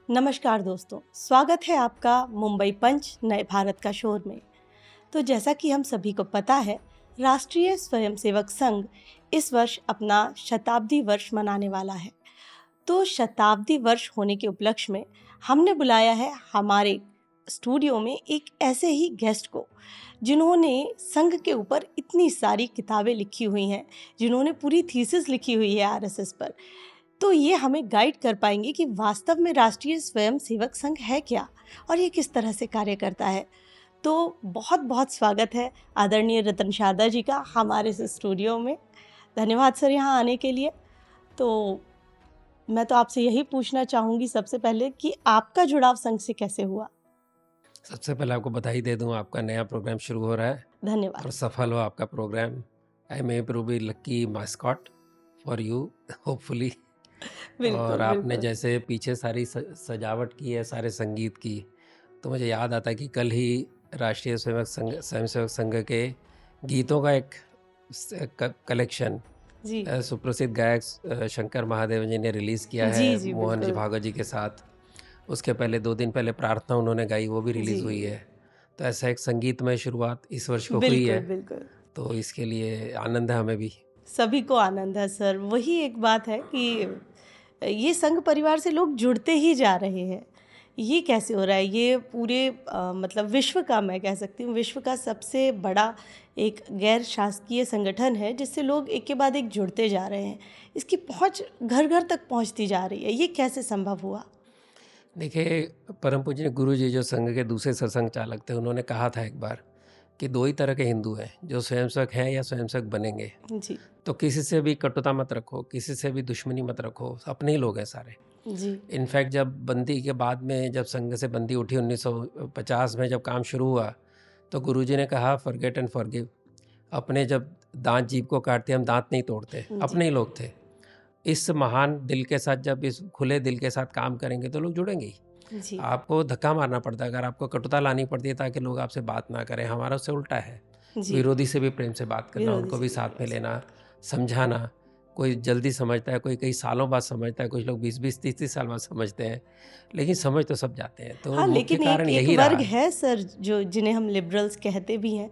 नमस्कार दोस्तों, स्वागत है आपका मुंबई पंच नए भारत का शोर में। तो जैसा कि हम सभी को पता है, राष्ट्रीय स्वयंसेवक संघ इस वर्ष अपना शताब्दी वर्ष मनाने वाला है। तो शताब्दी वर्ष होने के उपलक्ष्य में हमने बुलाया है हमारे स्टूडियो में एक ऐसे ही गेस्ट को, जिन्होंने संघ के ऊपर इतनी सारी किताबें लिखी हुई हैं, जिन्होंने पूरी थीसिस लिखी हुई है आरएसएस पर। तो ये हमें गाइड कर पाएंगे कि वास्तव में राष्ट्रीय स्वयंसेवक संघ है क्या और ये किस तरह से कार्य करता है। तो बहुत बहुत स्वागत है आदरणीय रतन शारदा जी का हमारे इस स्टूडियो में। धन्यवाद सर यहाँ आने के लिए। तो मैं तो आपसे यही पूछना चाहूँगी सबसे पहले कि आपका जुड़ाव संघ से कैसे हुआ। सबसे पहले आपको बधाई दे दूं, आपका नया प्रोग्राम शुरू हो रहा है धन्यवाद। और सफल हो आपका program. I may prove be lucky mascot for you hopefully. और आपने बिल्कुल। जैसे पीछे सारी सजावट की है सारे संगीत की, तो मुझे याद आता है कि कल ही राष्ट्रीय स्वयंसेवक संघ के गीतों का एक कलेक्शन जी सुप्रसिद्ध गायक शंकर महादेवन जी ने रिलीज़ किया है जी मोहन जी बिल्कुल। भागवत जी के साथ। उसके पहले 2 दिन पहले प्रार्थना उन्होंने गाई, वो भी रिलीज़ हुई जी है। तो ऐसा एक संगीतमय शुरुआत इस वर्ष को हुई है, बिल्कुल। तो इसके लिए आनंद है हमें भी। सभी को आनंद है सर। वही एक बात है कि ये संघ परिवार से लोग जुड़ते ही जा रहे हैं। ये कैसे हो रहा है? ये पूरे मतलब विश्व का, मैं कह सकती हूँ विश्व का सबसे बड़ा एक गैर शासकीय संगठन है, जिससे लोग एक के बाद एक जुड़ते जा रहे हैं। इसकी पहुँच घर घर तक पहुँचती जा रही है। ये कैसे संभव हुआ? देखिए, परम पूज्य गुरु जी जो संघ के दूसरे सत्संग चालक थे, उन्होंने कहा था एक बार कि 2 ही तरह के हिंदू हैं, जो स्वयंसेवक हैं या स्वयंसेवक बनेंगे। जी तो किसी से भी कटुता मत रखो, किसी से भी दुश्मनी मत रखो, अपने ही लोग हैं सारे। जी इनफैक्ट जब बंदी के बाद में, जब संघ से बंदी उठी 1950 में जब काम शुरू हुआ, तो गुरुजी ने कहा फॉरगेट एंड फॉरगिव। अपने जब दांत जीभ को काटते हम दांत नहीं तोड़ते, जी अपने ही लोग थे। इस महान दिल के साथ, जब इस खुले दिल के साथ काम करेंगे तो लोग जुड़ेंगे ही। जी आपको धक्का मारना पड़ता है, अगर आपको कटुता लानी पड़ती है ताकि लोग आपसे बात ना करें। हमारा उससे उल्टा है, जी विरोधी से भी प्रेम से बात करना, विरोधी उनको से भी भी साथ में प्रेस। लेना, समझाना। कोई जल्दी समझता है, कोई कई सालों बाद समझता है, कुछ लोग 20-20 30-30 साल बाद समझते हैं, लेकिन समझ तो सब जाते हैं। तो हाँ, मुख्य लेकिन एक कारण एक यही वर्ग रहा। है सर, जो जिन्हें हम लिबरल्स कहते भी हैं,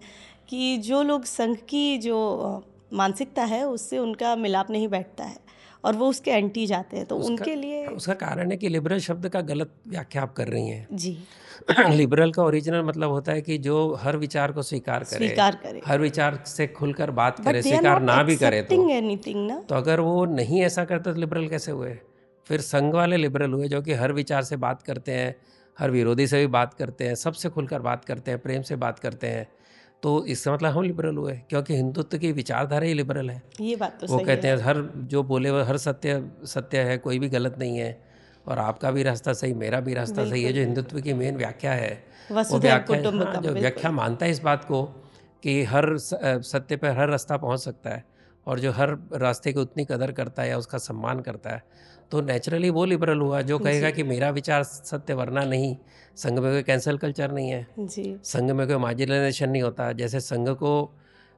कि जो लोग संघ की जो मानसिकता है उससे उनका मिलाप नहीं बैठता है और वो उसके एंटी जाते हैं, तो उसका उनके लिए। उसका कारण है कि लिबरल शब्द का गलत व्याख्या आप कर रही हैं। जी लिबरल का ओरिजिनल मतलब होता है कि जो हर विचार को स्वीकार करे, स्वीकार करे, हर विचार से खुलकर बात बट करे, दे आर स्वीकार नॉट ना भी करे। एक्सेप्टिंग एनीथिंग ना। तो अगर वो नहीं ऐसा करते तो लिबरल कैसे हुए? फिर संघ वाले लिबरल हुए, जो कि हर विचार से बात करते हैं, हर विरोधी से भी बात करते हैं, सबसे खुलकर बात करते हैं, प्रेम से बात करते हैं। तो इसका मतलब हम लिबरल हुए, क्योंकि हिंदुत्व की विचारधारा ही लिबरल है। ये बात तो वो सही कहते है। हैं हर जो बोले वो हर सत्य सत्य है, कोई भी गलत नहीं है, और आपका भी रास्ता सही, मेरा भी रास्ता सही है। बिल्कुल जो बिल्कुल। हिंदुत्व की मेन व्याख्या है, वो वसुधैव व्याख्या, हाँ, कुटुंबकम, जो व्याख्या बिल्कुल। मानता है इस बात को कि हर सत्य पर हर रास्ता पहुंच सकता है, और जो हर रास्ते की उतनी कदर करता है या उसका सम्मान करता है, तो नेचुरली वो लिबरल हुआ। जो कहेगा जी कि मेरा विचार सत्य वरना नहीं। संघ में कोई कैंसल कल्चर नहीं है, जी संघ में कोई मार्जिनलाइजेशन नहीं होता। जैसे संघ को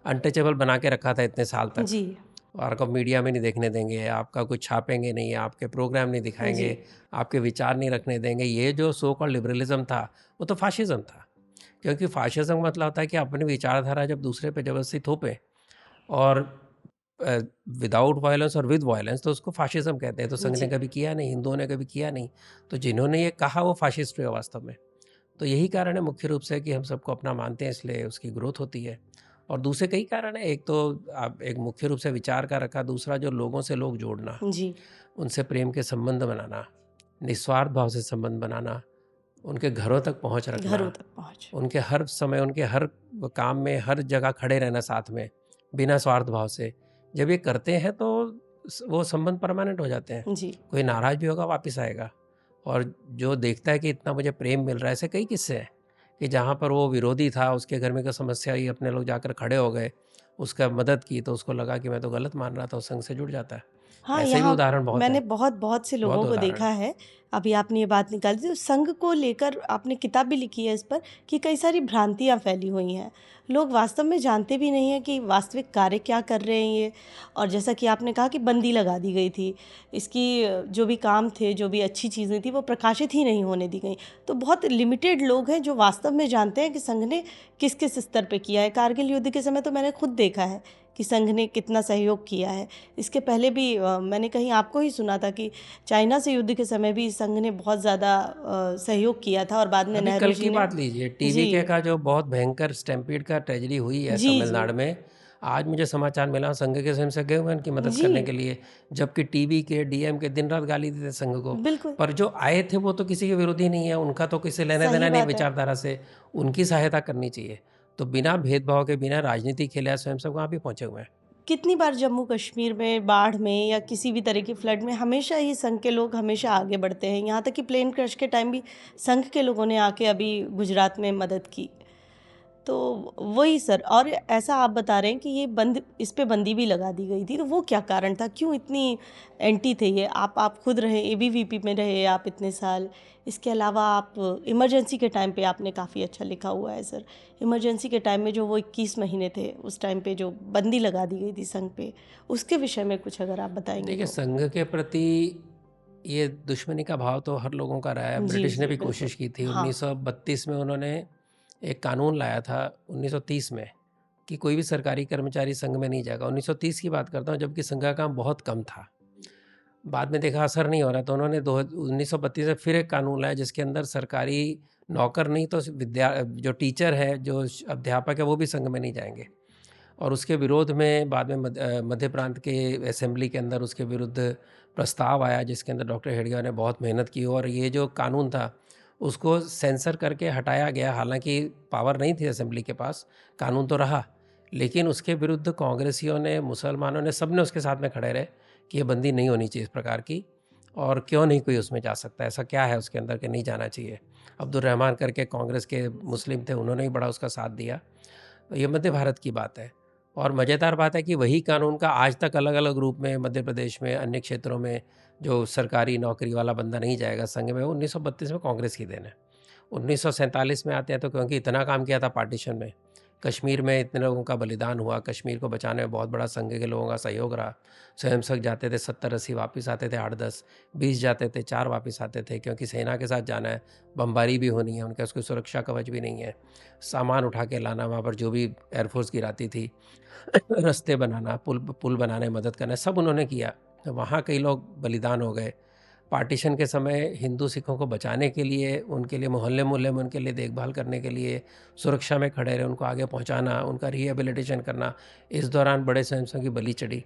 अनटचेबल बना के रखा था इतने साल तक, जी और आपको मीडिया में नहीं देखने देंगे, आपका कुछ छापेंगे नहीं, आपके प्रोग्राम नहीं जी दिखाएंगे, आपके विचार नहीं रखने देंगे। ये जो सो कॉल्ड लिबरलिज्म था, वो तो फाशिज्म था। क्योंकि फाशिज्म का मतलब होता है कि अपनी विचारधारा जब दूसरे पे जबरदस्ती थोपे, और विदाउट वायलेंस और विद वायलेंस, तो उसको फाशिज्म कहते हैं। तो संघ ने जी कभी किया नहीं, हिंदुओं ने कभी किया नहीं। तो जिन्होंने ये कहा वो फाशिस्ट हुए वास्तव में। तो यही कारण है मुख्य रूप से कि हम सबको अपना मानते हैं, इसलिए उसकी ग्रोथ होती है। और दूसरे कई कारण है। एक तो आप एक मुख्य रूप से विचार का रखा, दूसरा जो लोगों से लोग जोड़ना, जी उनसे प्रेम के संबंध बनाना, निस्वार्थ भाव से संबंध बनाना, उनके घरों तक पहुंच घरों रखना, तक पहुँच। उनके हर समय, उनके हर काम में, हर जगह खड़े रहना साथ में, बिना स्वार्थ भाव से। जब ये करते हैं तो वो संबंध परमानेंट हो जाते हैं। जी कोई नाराज भी होगा वापस आएगा। और जो देखता है कि इतना मुझे प्रेम मिल रहा है, ऐसे कई किस्से हैं कि जहाँ पर वो विरोधी था, उसके घर में कोई समस्या आई, अपने लोग जाकर खड़े हो गए, उसका मदद की, तो उसको लगा कि मैं तो गलत मान रहा था, उस संघ से जुड़ जाता है। हाँ, ऐसे भी यहाँ उदाहरण बहुत मैंने हैं, बहुत बहुत से बहुत लोगों को उदाहरण देखा हैं। है अभी आपने ये बात निकाली थी, तो संघ को लेकर आपने किताब भी लिखी है इस पर कि कई सारी भ्रांतियाँ फैली हुई हैं। लोग वास्तव में जानते भी नहीं हैं कि वास्तविक कार्य क्या कर रहे हैं ये। और जैसा कि आपने कहा कि बंदी लगा दी गई थी, इसकी जो भी काम थे, जो भी अच्छी चीज़ें थी, वो प्रकाशित ही नहीं होने दी गई। तो बहुत लिमिटेड लोग हैं जो वास्तव में जानते हैं कि संघ ने किस किस स्तर पे किया है। कारगिल युद्ध के समय तो मैंने खुद देखा है कि संघ ने कितना सहयोग किया है। इसके पहले भी मैंने कहीं आपको ही सुना था कि चाइना से युद्ध के समय भी संघ ने बहुत ज़्यादा सहयोग किया था, और बाद में अभी नेहरू कल जी की ने। बात लीजिए, जी टीबी के का जो बहुत भयंकर स्टैम्पीड का ट्रेजेडी हुई है जी जी तमिलनाडु में, आज मुझे समाचार मिला संघ के स्वयंसेवक गए हुए हैं उनकी मदद जी करने के लिए, जबकि टीबी के डीएम के दिन रात गाली देते संघ को। बिल्कुल पर जो आए थे वो तो किसी के विरोधी नहीं है, उनका तो किसी लेना सही देना नहीं बात है। विचारधारा से, उनकी सहायता करनी चाहिए। तो बिना भेदभाव के, बिना राजनीति खेले आज स्वयंसेवक वहाँ भी पहुँचे हुए हैं। कितनी बार जम्मू कश्मीर में बाढ़ में या किसी भी तरह की फ्लड में हमेशा ही संघ के लोग हमेशा आगे बढ़ते हैं। यहाँ तक कि प्लेन क्रश के टाइम भी संघ के लोगों ने आके अभी गुजरात में मदद की। तो वही सर, और ऐसा आप बता रहे हैं कि ये बंद, इस पे बंदी भी लगा दी गई थी, तो वो क्या कारण था, क्यों इतनी एंटी थे ये? आप खुद रहे, एबीवीपी में रहे आप इतने साल। इसके अलावा आप इमरजेंसी के टाइम पे आपने काफ़ी अच्छा लिखा हुआ है सर। इमरजेंसी के टाइम में जो वो 21 महीने थे, उस टाइम पे जो बंदी लगा दी गई थी संघ पे, उसके विषय में कुछ अगर आप बताएंगे देखिए, तो। संघ के प्रति ये दुश्मनी का भाव तो हर लोगों का रहा है। जी ब्रिटिश ने जी भी बिल्कुल। कोशिश की थी। हाँ 1932 में उन्होंने एक कानून लाया था, 1930 में, कि कोई भी सरकारी कर्मचारी संघ में नहीं जाएगा। 1930 की बात करता हूँ, जबकि संघ का काम बहुत कम था। बाद में देखा असर नहीं हो रहा, तो उन्होंने 1932 में फिर एक कानून लाया जिसके अंदर सरकारी नौकर नहीं तो जो टीचर है, जो अध्यापक है, वो भी संघ में नहीं जाएंगे। और उसके विरोध में बाद में मध्य प्रांत के असेंबली के अंदर उसके विरुद्ध प्रस्ताव आया, जिसके अंदर डॉक्टर हेडगेवार ने बहुत मेहनत की और ये जो कानून था उसको सेंसर करके हटाया गया। हालांकि पावर नहीं थी असेंबली के पास, कानून तो रहा, लेकिन उसके विरुद्ध कांग्रेसियों ने, मुसलमानों ने, सब ने उसके साथ में खड़े रहे कि ये बंदी नहीं होनी चाहिए इस प्रकार की, और क्यों नहीं कोई उसमें जा सकता, ऐसा क्या है उसके अंदर कि नहीं जाना चाहिए। अब्दुल रहमान करके कांग्रेस के मुस्लिम थे, उन्होंने भी बड़ा उसका साथ दिया। ये मध्य भारत की बात है। और मज़ेदार बात है कि वही कानून का आज तक अलग अलग रूप में मध्य प्रदेश में, अन्य क्षेत्रों में, जो सरकारी नौकरी वाला बंदा नहीं जाएगा संघ में, वो 1932 में कांग्रेस की देन है। 1947 में आते हैं तो क्योंकि इतना काम किया था पार्टीशन में, कश्मीर में इतने लोगों का बलिदान हुआ, कश्मीर को बचाने में बहुत बड़ा संघ के लोगों का सहयोग रहा। स्वयंसेवक जाते थे 70-80, वापस आते थे 8-10, 20 जाते थे, 4 वापस आते थे, क्योंकि सेना के साथ जाना है, बमबारी भी होनी है, उनके उसकी सुरक्षा कवच भी नहीं है, सामान उठा के लाना, वहाँ पर जो भी एयरफोर्स गिराती थी रास्ते बनाना, पुल पुल बनाने में मदद करना, सब उन्होंने किया। तो वहाँ कई लोग बलिदान हो गए। पार्टीशन के समय हिंदू सिखों को बचाने के लिए, उनके लिए मोहल्ले मोहल्ले में उनके लिए देखभाल करने के लिए, सुरक्षा में खड़े रहे, उनको आगे पहुंचाना, उनका रिहेबिलिटेशन करना, इस दौरान बड़े स्वयंसेवकों की बलि चढ़ी।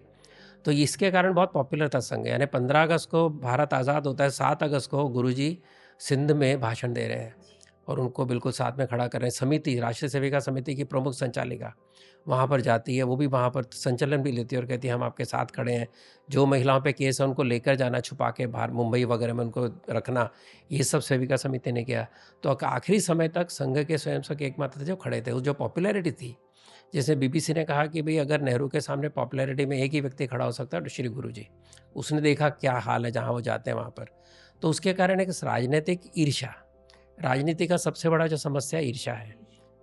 तो इसके कारण बहुत पॉपुलर था संघ। यानी 15 अगस्त को भारत आज़ाद होता है, 7 अगस्त को गुरुजी सिंध में भाषण दे रहे हैं और उनको बिल्कुल साथ में खड़ा कर रहे हैं। समिति, राष्ट्रीय सेविका समिति की प्रमुख संचालिका वहाँ पर जाती है, वो भी वहाँ पर संचलन भी लेती है और कहती है हम आपके साथ खड़े हैं। जो महिलाओं पे केस है उनको लेकर जाना, छुपा के बाहर मुंबई वगैरह में उनको रखना, ये सब सेविका समिति ने किया। तो आखिरी समय तक संघ के स्वयंसेवक एकमात्र थे जो खड़े थे। जो पॉपुलैरिटी थी, जैसे बीबीसी ने कहा कि भाई अगर नेहरू के सामने पॉपुलैरिटी में एक ही व्यक्ति खड़ा हो सकता है तो श्री गुरु जी, उसने देखा क्या हाल है जहाँ वो जाते हैं वहाँ पर। तो उसके कारण एक राजनीतिक ईर्ष्या, राजनीति का सबसे बड़ा जो समस्या ईर्ष्या है,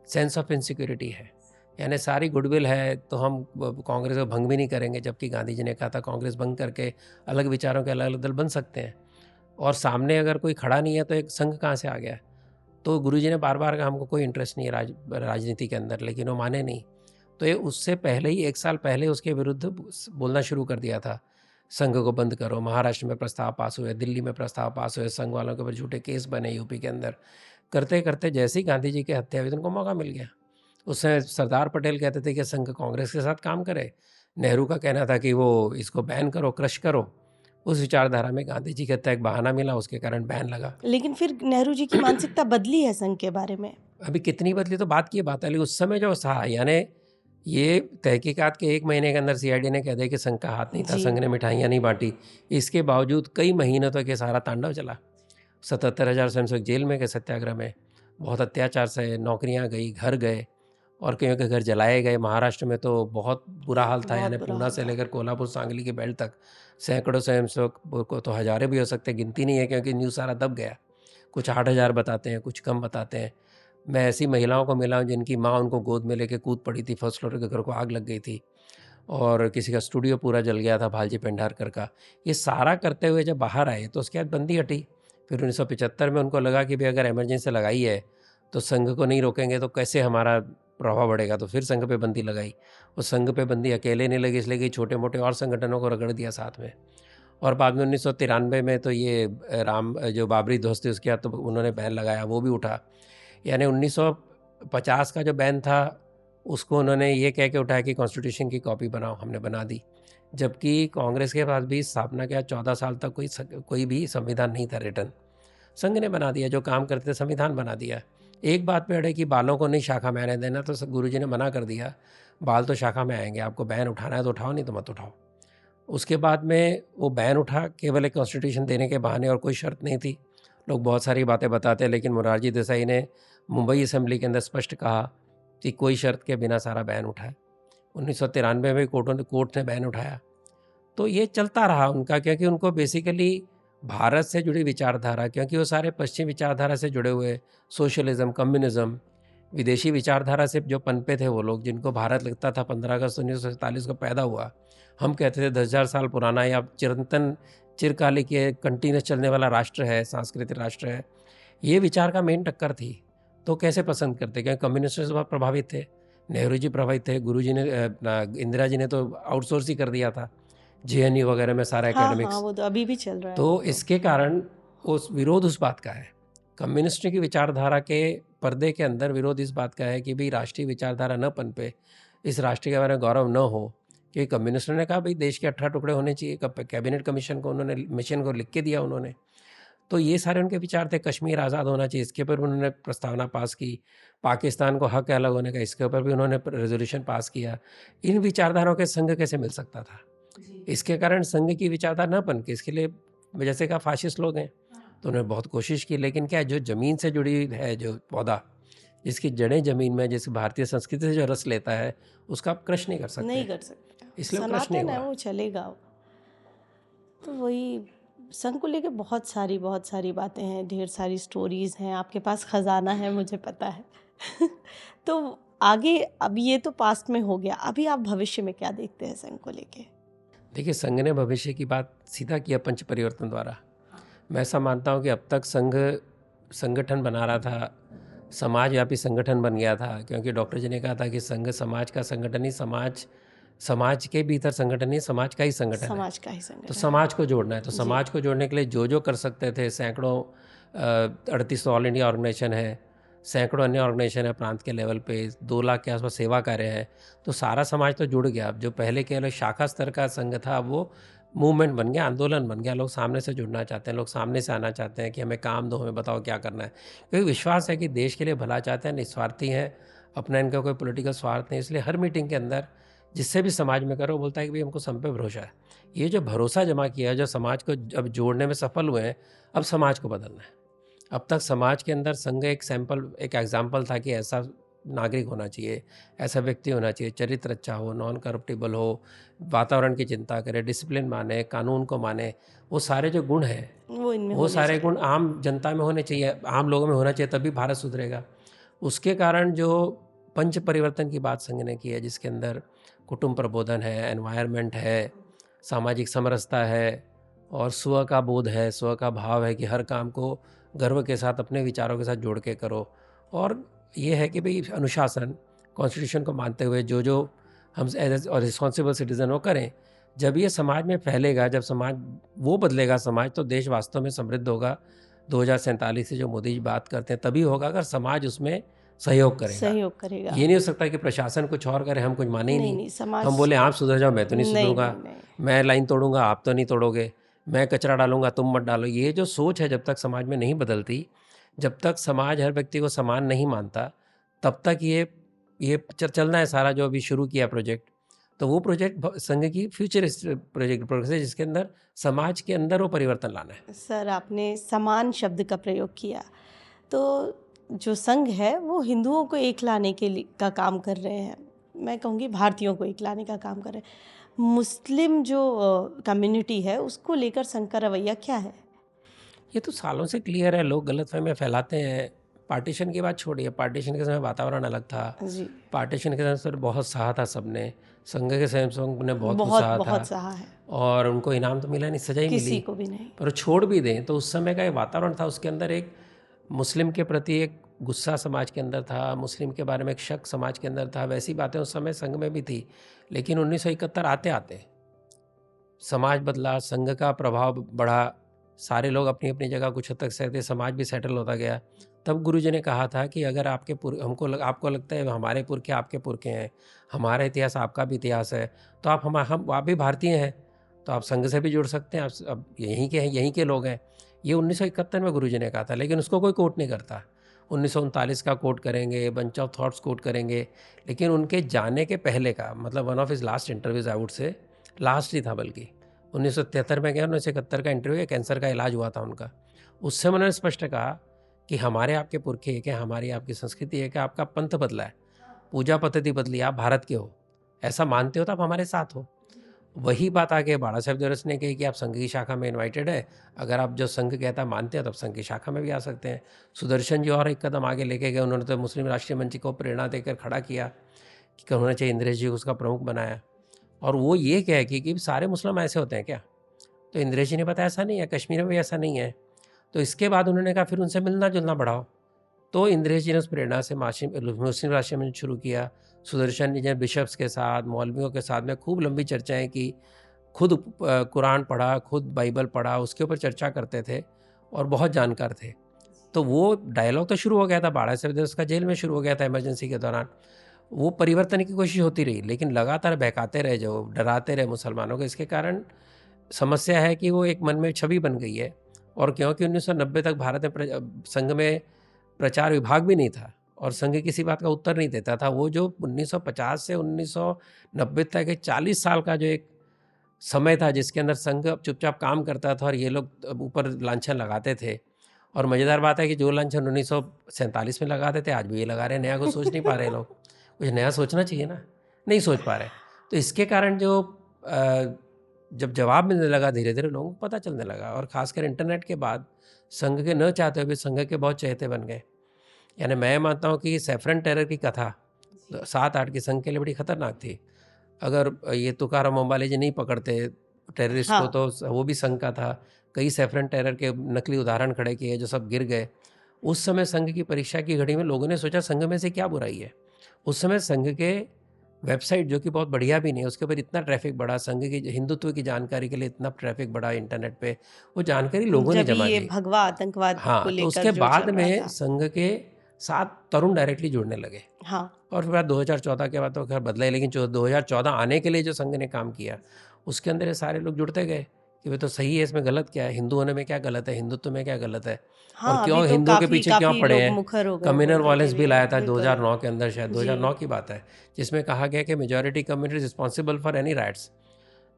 सेंस ऑफ इनसिक्योरिटी है। यानी सारी गुडविल है तो हम कांग्रेस को भंग भी नहीं करेंगे, जबकि गांधी जी ने कहा था कांग्रेस भंग करके अलग विचारों के अलग अलग दल बन सकते हैं। और सामने अगर कोई खड़ा नहीं है तो एक संघ कहाँ से आ गया। तो गुरुजी ने बार बार कहा हमको कोई इंटरेस्ट नहीं है राजनीति के अंदर, लेकिन वो माने नहीं। तो ये उससे पहले ही, 1 साल पहले उसके विरुद्ध बोलना शुरू कर दिया था, संघ को बंद करो। महाराष्ट्र में प्रस्ताव पास हुए, दिल्ली में प्रस्ताव पास हुए, संघ वालों के ऊपर झूठे केस बने यूपी के अंदर। करते करते जैसे ही गांधी जी की हत्या हुई तो उनको मौका मिल गया। उस समय सरदार पटेल कहते थे कि संघ कांग्रेस के साथ काम करे, नेहरू का कहना था कि वो इसको बैन करो, क्रश करो। उस विचारधारा में गांधी जी कहता एक बहाना मिला, उसके कारण बैन लगा। लेकिन फिर नेहरू जी की मानसिकता बदली है संघ के बारे में। अभी कितनी बदली तो बात की बात है, लेकिन उस समय जो था, यानी ये तहकीकात के 1 महीने के अंदर सीआईडी ने कह दिया कि संघ का हाथ नहीं था, जी संघ ने मिठाइयाँ नहीं बांटी। इसके बावजूद कई महीनों तक ये सारा तांडव चला। 77,000 स्वयंसेवक जेल में गए, सत्याग्रह में, बहुत अत्याचार से, नौकरियां गई, घर गए, और कईयों के घर जलाए गए। महाराष्ट्र में तो बहुत बुरा हाल था, बहुत यानी बुरा पूना हाल से था। लेकर कोल्हापुर सांगली की बेल्ट तक सैकड़ों स्वयंसेवक को तो हज़ारें भी हो सकते, गिनती नहीं है क्योंकि न्यूज़ सारा दब गया। कुछ 8,000 बताते हैं, कुछ कम बताते हैं। मैं ऐसी महिलाओं को मिला हूँ जिनकी माँ उनको गोद में लेके कूद पड़ी थी, फर्स्ट फ्लोर के घर को आग लग गई थी, और किसी का स्टूडियो पूरा जल गया था, भालजी पेंढारकर का। ये सारा करते हुए जब बाहर आए तो उसके बाद बंदी हटी। फिर 1975 में उनको लगा कि भाई अगर इमरजेंसी लगाई है तो संघ को नहीं रोकेंगे तो कैसे हमारा प्रभाव बढ़ेगा, तो फिर संघ पे बंदी लगाई। और संघ पे बंदी अकेले नहीं लगी, इसलिए कि छोटे मोटे और संगठनों को रगड़ दिया साथ में। और बाद में 1993 में तो ये राम जो बाबरी ध्वस्त थी उसके बाद तो उन्होंने बैन लगाया, वो भी उठा। यानी 1950 का जो बैन था उसको उन्होंने ये कह के उठाया कि कॉन्स्टिट्यूशन की कॉपी बनाओ, हमने बना दी। जबकि कांग्रेस के पास भी स्थापना के 14 साल तक कोई भी संविधान नहीं था रिटर्न। संघ ने बना दिया, जो काम करते संविधान बना दिया। एक बात पे अड़े कि बालों को नहीं शाखा में आने देना, तो गुरुजी ने मना कर दिया, बाल तो शाखा में आएंगे, आपको बैन उठाना है तो उठाओ, नहीं तो मत उठाओ। उसके बाद में वो बैन उठा केवल एक कॉन्स्टिट्यूशन देने के बहाने, और कोई शर्त नहीं थी। लोग बहुत सारी बातें बताते हैं, लेकिन मोरारजी देसाई ने मुंबई असेंबली के अंदर स्पष्ट कहा कि कोई शर्त के बिना सारा बैन उठाए। 1993 में कोर्ट ने बैन उठाया। तो ये चलता रहा उनका, क्योंकि उनको बेसिकली भारत से जुड़ी विचारधारा, क्योंकि वो सारे पश्चिम विचारधारा से जुड़े हुए, सोशलिज्म, कम्युनिज्म, विदेशी विचारधारा से जो पनपे थे वो लोग, जिनको भारत लगता था 15 अगस्त 1947 को पैदा हुआ, हम कहते थे 10,000 साल पुराना या चिरंतन चिरकालिक ये कंटिन्यूस चलने वाला राष्ट्र है, सांस्कृतिक राष्ट्र है। ये विचार का मेन टक्कर थी। तो कैसे पसंद करते, क्योंकि कम्युनिस्ट से बहुत प्रभावित थे, नेहरू जी प्रभावित थे, गुरु जी ने इंदिरा जी ने तो आउटसोर्स ही कर दिया था जेएनयू वगैरह में सारा हाँ हाँ, एकेडमिक्स। वो तो अभी भी चल रहा है तो वो तो। इसके कारण उस विरोध उस बात का है, कम्युनिस्ट की विचारधारा के पर्दे के अंदर विरोध इस बात का है कि भाई राष्ट्रीय विचारधारा न पनपे, इस राष्ट्र के बारे में गौरव न हो। कि कम्युनिस्टों ने कहा भाई देश के 18 टुकड़े होने चाहिए, कैबिनेट कमीशन को उन्होंने मिशन को लिख के दिया उन्होंने। तो ये सारे उनके विचार थे। कश्मीर आज़ाद होना चाहिए, इसके ऊपर उन्होंने प्रस्तावना पास की। पाकिस्तान को हक है अलग होने का, इसके ऊपर भी उन्होंने रेजोल्यूशन पास किया। इन विचारधाराओं के संघ कैसे मिल सकता था? इसके कारण संघ की विचारधारा न बन के, इसके लिए जैसे कहा फाशिस्ट लोग हैं तो उन्होंने बहुत कोशिश की, लेकिन क्या जो ज़मीन से जुड़ी है, जो पौधा जिसकी जड़ें ज़मीन में, जिस भारतीय संस्कृति से जो रस लेता है, उसका आप क्रश नहीं कर सकते, नहीं कर सकते, इसलिए वो क्रश नहीं सनातन है हुआ। वो, चलेगा। तो वही संघ को लेके बहुत सारी बातें हैं, ढेर सारी स्टोरीज हैं, आपके पास खजाना है, मुझे पता है। तो आगे, अब ये तो पास्ट में हो गया, अभी आप भविष्य में क्या देखते हैं संघ को लेके? देखिए, संघ ने भविष्य की बात सीधा किया पंच परिवर्तन द्वारा। मैं ऐसा मानता हूँ कि अब तक संघ संगठन बना रहा था, समाजव्यापी संगठन बन गया था, क्योंकि डॉक्टर जी ने कहा था कि संघ समाज का संगठन ही, समाज के भीतर संगठन नहीं, समाज का ही संगठन है। समाज का ही तो संगठन। समाज को जोड़ना है, तो जी। समाज को जोड़ने के लिए जो कर सकते थे, सैकड़ों 38 ऑल इंडिया ऑर्गेनाइजेशन है, सैकड़ों अन्य ऑर्गेनाइजेशन है प्रांत के लेवल पे, 2 लाख के आसपास सेवा कार्य है। तो सारा समाज तो जुड़ गया। अब जो पहले केवल शाखा स्तर का संघ था, वो मूवमेंट बन गया, आंदोलन बन गया। लोग सामने से जुड़ना चाहते हैं, लोग सामने से आना चाहते हैं कि हमें काम दो, हमें बताओ क्या करना है। क्योंकि विश्वास है कि देश के लिए भला चाहते हैं, निस्वार्थी हैं, अपना इनका कोई पॉलिटिकल स्वार्थ नहीं। इसलिए हर मीटिंग के अंदर जिससे भी समाज में करो, बोलता है कि भाई हमको सब पे भरोसा है। ये जो भरोसा जमा किया है, जो समाज को अब जोड़ने में सफल हुए हैं, अब समाज को बदलना है। अब तक समाज के अंदर संघ एक एग्जाम्पल था कि ऐसा नागरिक होना चाहिए, ऐसा व्यक्ति होना चाहिए, चरित्र अच्छा हो, नॉन करप्टिबल हो, वातावरण की चिंता करे, डिसिप्लिन माने, कानून को माने। वो सारे जो गुण हैं, वो इनमें वो होने सारे चाहिए। गुण आम जनता में होने चाहिए, आम लोगों में होना चाहिए, तभी भारत सुधरेगा। उसके कारण जो पंच परिवर्तन की बात संघ ने की है, जिसके अंदर कुटुंब प्रबोधन है, एनवायरनमेंट है, सामाजिक समरसता है, और स्व का बोध है, स्व का भाव है कि हर काम को गर्व के साथ, अपने विचारों के साथ जोड़ के करो। और ये है कि भाई अनुशासन, कॉन्स्टिट्यूशन को मानते हुए जो हम एज और रिस्पॉन्सिबल सिटीज़न वो करें। जब ये समाज में फैलेगा, जब समाज वो बदलेगा समाज, तो देश वास्तव में समृद्ध होगा। 2047 से जो मोदी जी बात करते हैं, तभी होगा अगर समाज उसमें सहयोग करेगा। ये नहीं हो सकता कि प्रशासन कुछ और करे, हम कुछ माने ही नहीं, नहीं। समाज हम बोले आप सुधर जाओ, मैं तो नहीं सुधरूंगा, नहीं। मैं लाइन तोड़ूंगा, आप तो नहीं तोड़ोगे, मैं कचरा डालूंगा, तुम मत डालो। ये जो सोच है, जब तक समाज में नहीं बदलती, जब तक समाज हर व्यक्ति को समान नहीं मानता, तब तक ये चलना है सारा जो अभी शुरू किया प्रोजेक्ट। तो वो प्रोजेक्ट संघ की फ्यूचरिस्ट प्रोजेक्ट है, जिसके अंदर समाज के अंदर वो परिवर्तन लाना है। सर, आपने समान शब्द का प्रयोग किया, तो जो संघ है वो हिंदुओं को एक लाने के लिए का काम कर रहे हैं, मैं कहूँगी भारतीयों को एक लाने का काम कर रहे हैं। मुस्लिम जो कम्युनिटी है उसको लेकर संघ का रवैया क्या है? ये तो सालों से क्लियर है, लोग गलतफहमियां फैलाते हैं। पार्टीशन की बात छोड़िए, पार्टीशन के समय वातावरण अलग था। जी, पार्टीशन के समय सर बहुत सहा था सबने, संघ के समय संघ ने बहुत कुछ बहुत सहा था बहुत सहा है, और उनको इनाम तो मिला नहीं, सजा ही किसी मिली। को भी नहीं। पर वो छोड़ भी दें तो उस समय का एक वातावरण था, उसके अंदर एक मुस्लिम के प्रति एक गुस्सा समाज के अंदर था, मुस्लिम के बारे में एक शक समाज के अंदर था। वैसी बातें उस समय संघ में भी थी। लेकिन 1971 आते आते समाज बदला, संघ का प्रभाव बढ़ा, सारे लोग अपनी अपनी जगह कुछ हद तक सहते, समाज भी सेटल होता गया। तब गुरुजी ने कहा था कि अगर आपको लगता है हमारे पुरखे आपके पुरखे हैं, हमारा इतिहास आपका भी इतिहास है, तो आप आप भी भारतीय हैं, तो आप संघ से भी जुड़ सकते हैं, आप अब यहीं के हैं, यहीं के लोग हैं। ये 1971 में गुरुजी ने कहा था, लेकिन उसको कोई कोट नहीं करता। 1939 का कोट करेंगे, बंच ऑफ थॉट्स कोट करेंगे, लेकिन उनके जाने के पहले का, मतलब one of his last interviews I would say, last ही था बल्कि, 1973 में गया, 1971 का इंटरव्यू है, कैंसर का इलाज हुआ था उनका। उससे उन्होंने स्पष्ट कहा कि हमारे आपके पुरखे एक है, हमारी आपकी संस्कृति एक है, आपका पंथ बदला है, पूजा पद्धति बदली, आप भारत के हो, ऐसा मानते हो तो आप हमारे साथ हो। वही बात आगे बाला साहेब देवरस ने कही कि आप संघ की शाखा में इनवाइटेड है, अगर आप जो संघ कहता है मानते हैं तो आप संघ की शाखा में भी आ सकते हैं। सुदर्शन जी और एक कदम आगे लेके गए, उन्होंने तो मुस्लिम राष्ट्रीय मंच को प्रेरणा देकर खड़ा किया कि होना चाहिए, इंद्रेश जी को उसका प्रमुख बनाया। और वो ये कह कि सारे मुस्लिम ऐसे होते हैं क्या? तो इंद्रेश जी ने बताया ऐसा नहीं है, कश्मीर में भी ऐसा नहीं है। तो इसके बाद उन्होंने कहा फिर उनसे मिलना जुलना बढ़ाओ। तो इंद्रेश जी ने उस प्रेरणा से मुस्लिम राष्ट्रीय मंच शुरू किया। सुदर्शन जी ने बिशप्स के साथ, मौलवियों के साथ में खूब लंबी चर्चाएं की, खुद कुरान पढ़ा, खुद बाइबल पढ़ा, उसके ऊपर चर्चा करते थे और बहुत जानकार थे। तो वो डायलॉग तो शुरू हो गया था, बाड़ा साहब उसका जेल में शुरू हो गया था इमरजेंसी के दौरान। वो परिवर्तन की कोशिश होती रही, लेकिन लगातार बहकाते रहे, जो डराते रहे मुसलमानों को। इसके कारण समस्या है कि वो एक मन में छवि बन गई है। और क्योंकि 1990 तक भारत में संघ में प्रचार विभाग भी नहीं था और संघ किसी बात का उत्तर नहीं देता था, वो जो 1950 से 1990 तक के 40 साल का जो एक समय था जिसके अंदर संघ चुपचाप काम करता था और ये लोग ऊपर लांछन लगाते थे। और मज़ेदार बात है कि जो लांछन 1947 में लगाते थे आज भी ये लगा रहे हैं, नया कुछ सोच नहीं पा रहे लोग। कुछ नया सोचना चाहिए ना, नहीं सोच पा रहे। तो इसके कारण जो जब जवाब मिलने लगा, धीरे धीरे लोगों को पता चलने लगा, और ख़ासकर इंटरनेट के बाद संघ के न चाहते हुए भी संघ के बहुत चहेते बन गए। यानी मैं मानता हूँ कि सैफरन टेरर की कथा 7-8 की संघ के लिए बड़ी खतरनाक थी। अगर ये तुकाराम ओंबाले जी नहीं पकड़ते टेररिस्ट को, हाँ, तो वो भी संघ का था। कई सैफरन टेरर के नकली उदाहरण खड़े किए जो सब गिर गए। उस समय संघ की परीक्षा की घड़ी में लोगों ने सोचा संघ में से क्या बुराई है। उस समय संघ के वेबसाइट, जो कि बहुत बढ़िया भी नहीं, उसके ऊपर इतना ट्रैफिक बढ़ा, संघ की हिंदुत्व की जानकारी के लिए इतना ट्रैफिक बढ़ा इंटरनेट पे, वो जानकारी लोगों ने जब जमा ये की। भगवा आतंकवाद को हाँ, तो लेकर उसके जो चल बाद रहा में था। संघ के साथ तरुण डायरेक्टली जुड़ने लगे। हाँ, और फिर बाद 2014 के बाद तो खैर बदला ही, लेकिन 2014 आने के लिए जो संघ ने काम किया, उसके अंदर ये सारे लोग जुड़ते गए कि वे तो सही है, इसमें गलत क्या है, हिंदू होने में क्या गलत है, हिंदुत्व में क्या गलत है, और हाँ, अभी क्यों तो हिंदुओं के काफ़ी पीछे क्यों काफ़ी पड़े लोग हैं। मुखर हो गए कम्युनल बोलने के वायलेंस बिल लिए, आया था बिल्कुल। 2009 के अंदर, शायद जी, 2009 की बात है, जिसमें कहा गया कि majority community responsible for any rights.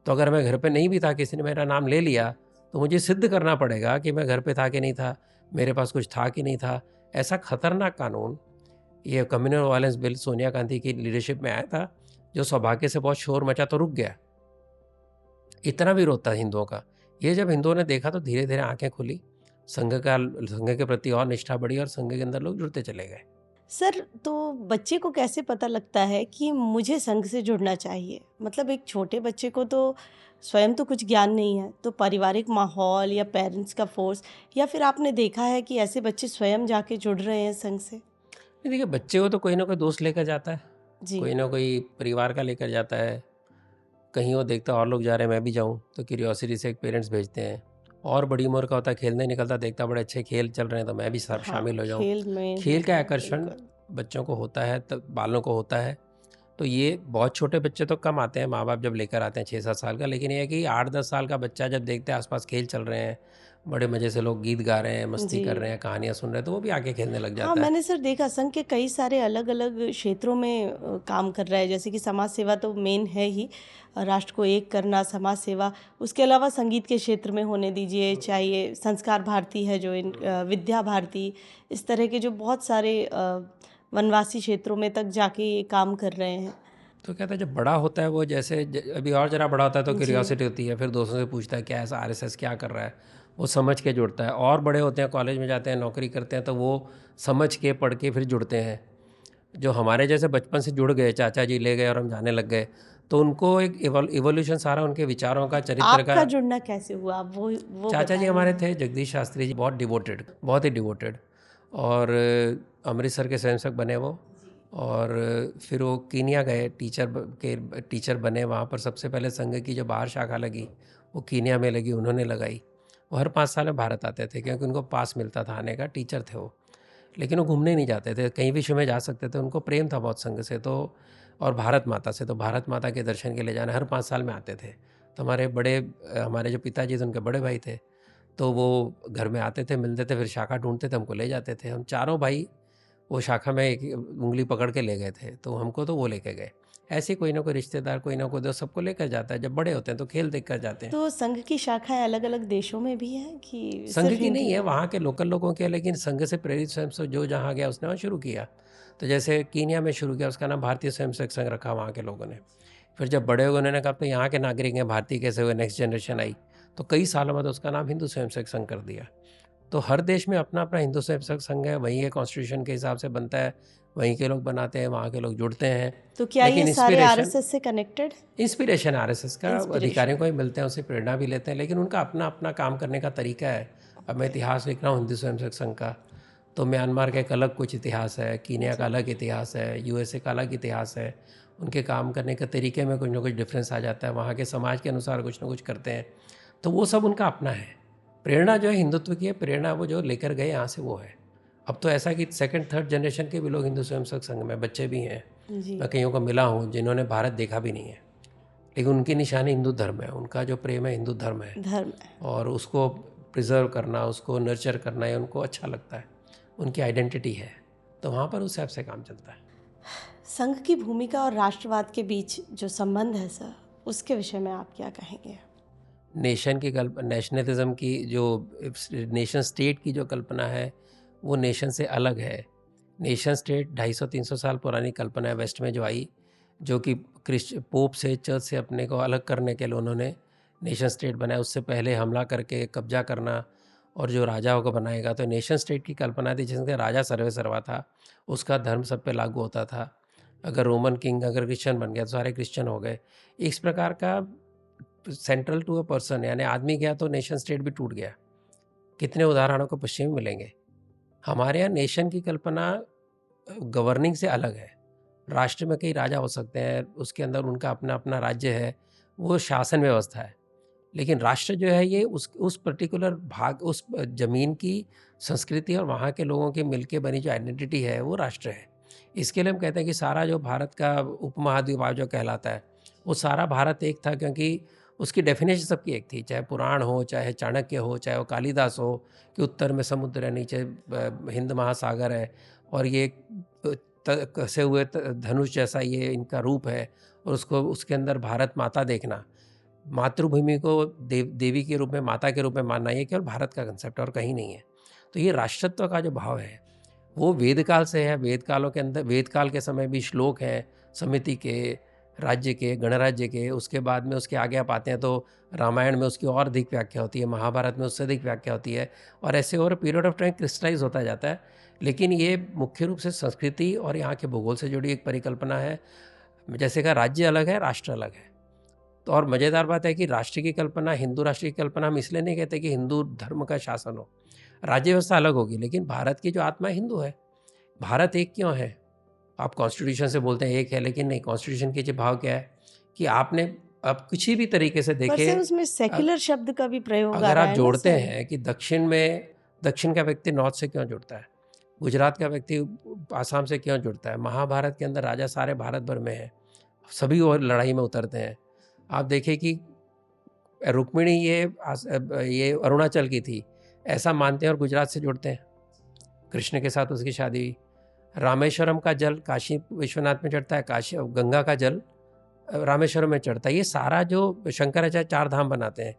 तो अगर मैं घर पे नहीं भी था, किसी ने मेरा नाम ले लिया, तो मुझे सिद्ध करना पड़ेगा कि मैं घर पे था कि नहीं था, मेरे पास कुछ था कि नहीं था। ऐसा खतरनाक कानून, ये communal violence bill Sonia Gandhi की लीडरशिप में आया था, जो सौभाग्य से बहुत शोर मचा तो रुक गया। इतना विरोध था हिंदुओं का। ये जब हिंदुओं ने देखा तो धीरे धीरे आंखें खुली, संघ के प्रति और निष्ठा बढ़ी और संघ के अंदर लोग जुड़ते चले गए। सर, तो बच्चे को कैसे पता लगता है कि मुझे संघ से जुड़ना चाहिए? मतलब एक छोटे बच्चे को तो स्वयं तो कुछ ज्ञान नहीं है, तो पारिवारिक माहौल या पेरेंट्स का फोर्स, या फिर आपने देखा है कि ऐसे बच्चे स्वयं जाके जुड़ रहे हैं संघ से? नहीं, देखिए, बच्चे को तो कोई ना कोई दोस्त लेकर जाता है, जी, कोई ना कोई परिवार का लेकर जाता है, कहीं वो देखता है और लोग जा रहे हैं मैं भी जाऊँ, तो क्यूरियोसिटी से एक पेरेंट्स भेजते हैं। और बड़ी उम्र का होता है, खेलने निकलता, देखता बड़े अच्छे खेल चल रहे हैं तो मैं भी हाँ, शामिल हो जाऊँ। खेल में खेल होता का है, आकर्षण बिल्कुल। बच्चों को होता है, तब बालों को होता है। तो ये बहुत छोटे बच्चे तो कम आते हैं, माँ बाप जब लेकर आते हैं 6-7 साल का, लेकिन ये है कि 8-10 साल का बच्चा जब देखते हैं आसपास खेल चल रहे हैं, बड़े मज़े से लोग गीत गा रहे हैं, मस्ती जी। कर रहे हैं, कहानियाँ सुन रहे हैं, तो वो भी आके खेलने लग हाँ, जाता है। मैंने सर देखा संघ के कई सारे अलग-अलग क्षेत्रों में काम कर रहा है, जैसे कि समाज सेवा तो मेन है ही, राष्ट्र को एक करना, समाज सेवा, उसके अलावा संगीत के क्षेत्र में होने दीजिए, चाहे ये संस्कार भारती है जो विद्या भारती, इस तरह के जो बहुत सारे वनवासी क्षेत्रों में तक जाके ये काम कर रहे हैं। तो कहता है जब बड़ा होता है वो, जैसे अभी और ज़रा बड़ा होता है तो जी। क्यूरियोसिटी होती है, फिर दोस्तों से पूछता है क्या ऐसा आरएसएस क्या कर रहा है, वो समझ के जुड़ता है। और बड़े होते हैं, कॉलेज में जाते हैं, नौकरी करते हैं, तो वो समझ के पढ़ के फिर जुड़ते हैं। जो हमारे जैसे बचपन से जुड़ गए, चाचा जी ले गए और हम जाने लग गए, तो उनको एक इवोल्यूशन सारा उनके विचारों का, चरित्र का। आपका जुड़ना कैसे हुआ? आप वो चाचा जी बताइए। हमारे थे जगदीश शास्त्री जी, बहुत डिवोटेड, बहुत ही डिवोटेड। और अमृतसर के स्वयंसेवक बने वो। और फिर वो कीनिया गए, टीचर बने। वहाँ पर सबसे पहले संघ की जो बाहर शाखा लगी वो कीनिया में लगी, उन्होंने लगाई। वो हर 5 साल में भारत आते थे क्योंकि उनको पास मिलता था आने का, टीचर थे वो। लेकिन वो घूमने नहीं जाते थे, कहीं विश्व में जा सकते थे, उनको प्रेम था बहुत संघ से, तो और भारत माता से, तो भारत माता के दर्शन के लिए जाना हर 5 साल में आते थे। तो हमारे जो पिताजी थे उनके बड़े भाई थे, तो वो घर में आते थे, मिलते थे, फिर शाखा ढूंढते थे, हमको ले जाते थे। हम चारों भाई वो शाखा में एक उंगली पकड़ के ले गए थे, तो हमको तो वो लेके गए। ऐसे कोई ना कोई रिश्तेदार, कोई ना कोई दोस्त सबको लेकर जाता है। जब बड़े होते हैं तो खेल देख कर जाते हैं। तो संघ की शाखाएँ अलग-अलग देशों में भी हैं कि संघ सिर्फ की नहीं इंडिया है, में? वहाँ के लोकल लोगों की है, लेकिन संघ से प्रेरित स्वयं से जो जहाँ गया उसने वहाँ शुरू किया। तो जैसे कीनिया में शुरू किया, उसका नाम भारतीय स्वयंसेवक संघ रखा वहाँ के लोगों ने। फिर जब बड़े हो गए, उन्होंने कहा अब तो यहाँ के नागरिक हैं, भारतीय कैसे हुए, नेक्स्ट जनरेशन आई, तो कई सालों बाद उसका नाम हिंदू स्वयंसेवक संघ कर दिया। तो हर देश में अपना अपना हिंदू स्वयंसेवक संघ है, वहीं के कॉन्स्टिट्यूशन के हिसाब से बनता है, वहीं के लोग बनाते हैं, वहाँ के लोग जुड़ते हैं। तो क्या ये लेकिन सारे इंस्पिरेशन आरएसएस से कनेक्टेड? इंस्पिरेशन आरएसएस का इंस्पिरेशन। अधिकारियों को ही मिलते हैं, उससे प्रेरणा भी लेते हैं, लेकिन उनका अपना अपना काम करने का तरीका है। अब मैं इतिहास लिख रहा हूँ हिंदू स्वयंसेवक संघ का, तो म्यांमार का एक अलग कुछ इतिहास है, कीनिया का अलग इतिहास है, यूएसए का अलग इतिहास है। उनके काम करने के तरीके में कुछ ना कुछ डिफरेंस आ जाता है, वहाँ के समाज के अनुसार कुछ ना कुछ करते हैं। तो वो सब उनका अपना है। प्रेरणा जो है हिंदुत्व की है, प्रेरणा वो जो लेकर गए यहाँ से वो है। अब तो ऐसा कि सेकंड थर्ड जनरेशन के भी लोग हिंदू स्वयंसेवक संघ में, बच्चे भी हैं। जी। मैं कईयों को मिला हूँ जिन्होंने भारत देखा भी नहीं है, लेकिन उनकी निशानी हिंदू धर्म है, उनका जो प्रेम है हिंदू धर्म है, धर्म। और उसको प्रिजर्व करना, उसको नर्चर करना, ये उनको अच्छा लगता है, उनकी आइडेंटिटी है। तो वहाँ पर उस हिसाब से काम चलता है। संघ की भूमिका और राष्ट्रवाद के बीच जो संबंध है सर, उसके विषय में आप क्या कहेंगे? नेशनलिज्म की जो नेशन स्टेट की जो कल्पना है वो नेशन से अलग है। नेशन स्टेट 250-300 साल पुरानी कल्पना है वेस्ट में जो आई, जो कि पोप से, चर्च से अपने को अलग करने के लिए उन्होंने नेशन स्टेट बनाया। उससे पहले हमला करके कब्जा करना और जो राजाओं को बनाएगा, तो नेशन स्टेट की कल्पना थी जिसमें राजा सर्वे सर्वा था, उसका धर्म सब पे लागू होता था। अगर रोमन किंग अगर क्रिश्चियन बन गया तो सारे क्रिश्चियन हो गए। इस प्रकार का सेंट्रल टू अ पर्सन, यानी आदमी गया तो नेशन स्टेट भी टूट गया। कितने उदाहरणों को पश्चिम में मिलेंगे। हमारे यहाँ नेशन की कल्पना गवर्निंग से अलग है। राष्ट्र में कई राजा हो सकते हैं, उसके अंदर उनका अपना अपना राज्य है, वो शासन व्यवस्था है। लेकिन राष्ट्र जो है ये उस पर्टिकुलर भाग, उस ज़मीन की संस्कृति और वहाँ के लोगों के मिलके बनी जो आइडेंटिटी है वो राष्ट्र है। इसके लिए हम कहते हैं कि सारा जो भारत का उपमहाद्वीप आज जो कहलाता है, वो सारा भारत एक था, क्योंकि उसकी डेफिनेशन सबकी एक थी। चाहे पुराण हो, चाहे चाणक्य हो, चाहे वो कालिदास हो, कि उत्तर में समुद्र है, नीचे हिंद महासागर है, और ये कसे हुए धनुष जैसा ये इनका रूप है, और उसको उसके अंदर भारत माता देखना, मातृभूमि को देवी के रूप में, माता के रूप में मानना, ये केवल भारत का कंसेप्ट और कहीं नहीं है। तो ये राष्ट्रत्व का जो भाव है वो वेद काल से है। वेद कालों के अंदर, वेद काल के समय भी श्लोक हैं समिति के, राज्य के, गणराज्य के। उसके बाद में उसके आगे आप आते हैं तो रामायण में उसकी और अधिक व्याख्या होती है, महाभारत में उससे अधिक व्याख्या होती है, और ऐसे over period of time crystallise होता जाता है। लेकिन ये मुख्य रूप से संस्कृति और यहाँ के भूगोल से जुड़ी एक परिकल्पना है। जैसे का राज्य अलग है, राष्ट्र अलग है। तो और मज़ेदार बात है कि राष्ट्र की कल्पना, हिंदू राष्ट्र की कल्पना हम इसलिए नहीं कहते कि हिंदू धर्म का शासन हो, राज्य व्यवस्था अलग होगी, लेकिन भारत की जो आत्मा हिंदू है। भारत एक क्यों है? आप कॉन्स्टिट्यूशन से बोलते हैं एक है, लेकिन नहीं, कॉन्स्टिट्यूशन के जो भाव क्या है कि आपने अब किसी भी तरीके से पर देखे, सर उसमें सेक्युलर शब्द का भी प्रयोग आ अगर रहा आप है ना जोड़ते सर? हैं कि दक्षिण का व्यक्ति नॉर्थ से क्यों जुड़ता है, गुजरात का व्यक्ति आसाम से क्यों जुड़ता है, महाभारत के अंदर राजा सारे भारत भर में हैं, सभी और लड़ाई में उतरते हैं। आप देखिए कि रुक्मिणी ये अरुणाचल की थी, ऐसा मानते हैं और गुजरात से जुड़ते हैं। कृष्ण के साथ उसकी शादी हुई। रामेश्वरम का जल काशी विश्वनाथ में चढ़ता है, काशी गंगा का जल रामेश्वरम में चढ़ता है। ये सारा जो शंकराचार्य 4 धाम बनाते हैं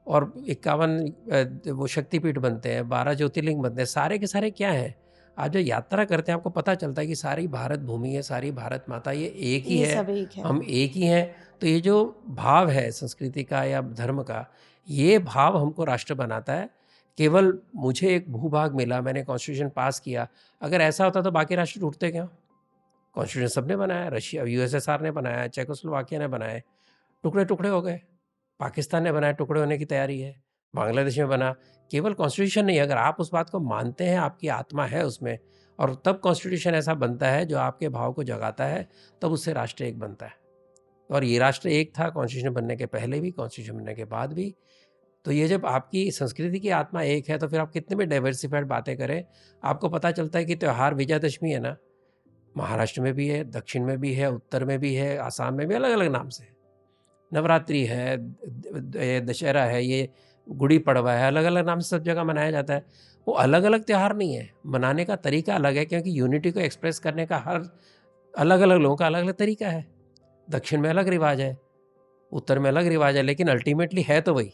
और 51 वो शक्तिपीठ बनते हैं, 12 ज्योतिर्लिंग बनते हैं, सारे के सारे क्या हैं? आप जो यात्रा करते हैं आपको पता चलता है कि सारी भारत भूमि है, सारी भारत माता ये एक ही ये है, सब एक है। हम एक ही हैं। तो ये जो भाव है संस्कृति का या धर्म का, ये भाव हमको राष्ट्र बनाता है। केवल मुझे एक भूभाग मिला, मैंने कॉन्स्टिट्यूशन पास किया, अगर ऐसा होता तो बाकी राष्ट्र टूटते क्यों? कॉन्स्टिट्यूशन सबने बनाया, रशिया यूएसएसआर ने बनाया, चेकोस्लोवाकिया ने बनाए, टुकड़े टुकड़े हो गए। पाकिस्तान ने बनाया, टुकड़े होने की तैयारी है। बांग्लादेश में बना। केवल कॉन्स्टिट्यूशन नहीं, अगर आप उस बात को मानते हैं, आपकी आत्मा है उसमें, और तब कॉन्स्टिट्यूशन ऐसा बनता है जो आपके भाव को जगाता है, तब उससे राष्ट्र एक बनता है। और ये राष्ट्र एक था कॉन्स्टिट्यूशन बनने के पहले भी, कॉन्स्टिट्यूशन बनने के बाद भी। तो ये जब आपकी संस्कृति की आत्मा एक है तो फिर आप कितने भी डाइवर्सिफाइड बातें करें, आपको पता चलता है कि त्यौहार विजयादशमी है ना, महाराष्ट्र में भी है, दक्षिण में भी है, उत्तर में भी है, आसाम में भी अलग अलग नाम से है। नवरात्रि है, ये दशहरा है, ये गुड़ी पड़वा है, अलग अलग नाम से सब जगह मनाया जाता है। वो अलग अलग त्यौहार नहीं है, मनाने का तरीका अलग है, क्योंकि यूनिटी को एक्सप्रेस करने का हर अलग अलग लोगों का अलग अलग तरीका है। दक्षिण में अलग रिवाज है, उत्तर में अलग रिवाज है, लेकिन अल्टीमेटली है तो वही।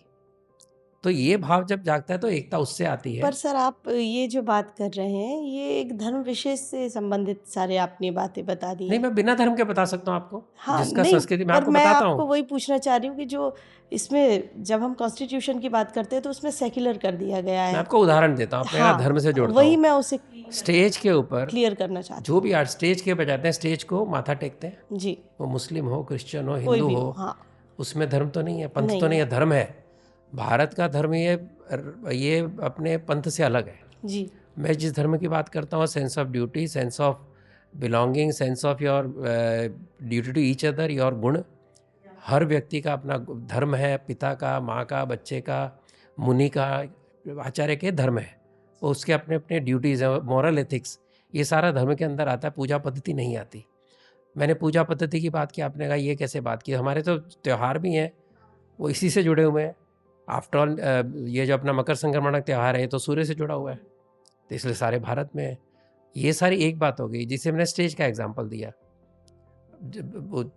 तो ये भाव जब जागता है तो एकता उससे आती है। पर सर, आप ये जो बात कर रहे हैं, ये एक धर्म विशेष से संबंधित सारे आपने बातें बता दी नहीं, हैं। मैं बिना धर्म के बता सकता हूँ आपको, हाँ, जिसका नहीं, संस्कृति मैं पर आपको मैं बताता आपको हूँ। वही पूछना चाह रही हूँ कि जो इसमें जब हम कॉन्स्टिट्यूशन की बात करते हैं तो उसमें सेक्युलर कर दिया गया मैं है। आपको उदाहरण देता हूँ, अपने हाँ, धर्म से जोड़ता वही हूँ। मैं उसे स्टेज के ऊपर क्लियर करना चाहती जो भी आर्ट स्टेज के बजाते हैं, स्टेज को माथा टेकते हैं, हूँ जी। वो मुस्लिम हो, क्रिश्चियन हो, कोई हिंदू भी हो, हाँ, उसमें धर्म तो नहीं है, पंथ नहीं तो नहीं है है, धर्म है। भारत का धर्म ये अपने पंथ से अलग है। जी। मैं जिस धर्म की बात करता हूँ, sense of duty, sense of belonging, sense of your duty to each other, your गुण। हर व्यक्ति का अपना धर्म है, पिता का, माँ का, बच्चे का, मुनि का, आचार्य के धर्म है, वो उसके अपने अपने ड्यूटीज़ हैं, मॉरल एथिक्स, ये सारा धर्म के अंदर आता है। पूजा पद्धति नहीं आती। मैंने पूजा पद्धति की बात की, आपने कहा ये कैसे बात की? हमारे तो त्यौहार भी हैं, वो इसी से जुड़े हुए हैं। आफ्टर ऑल ये जो अपना मकर संक्रमण का त्यौहार है, ये तो सूर्य से जुड़ा हुआ है, तो इसलिए सारे भारत में है। ये सारी एक बात हो गई, जिसे मैंने स्टेज का एग्जाम्पल दिया।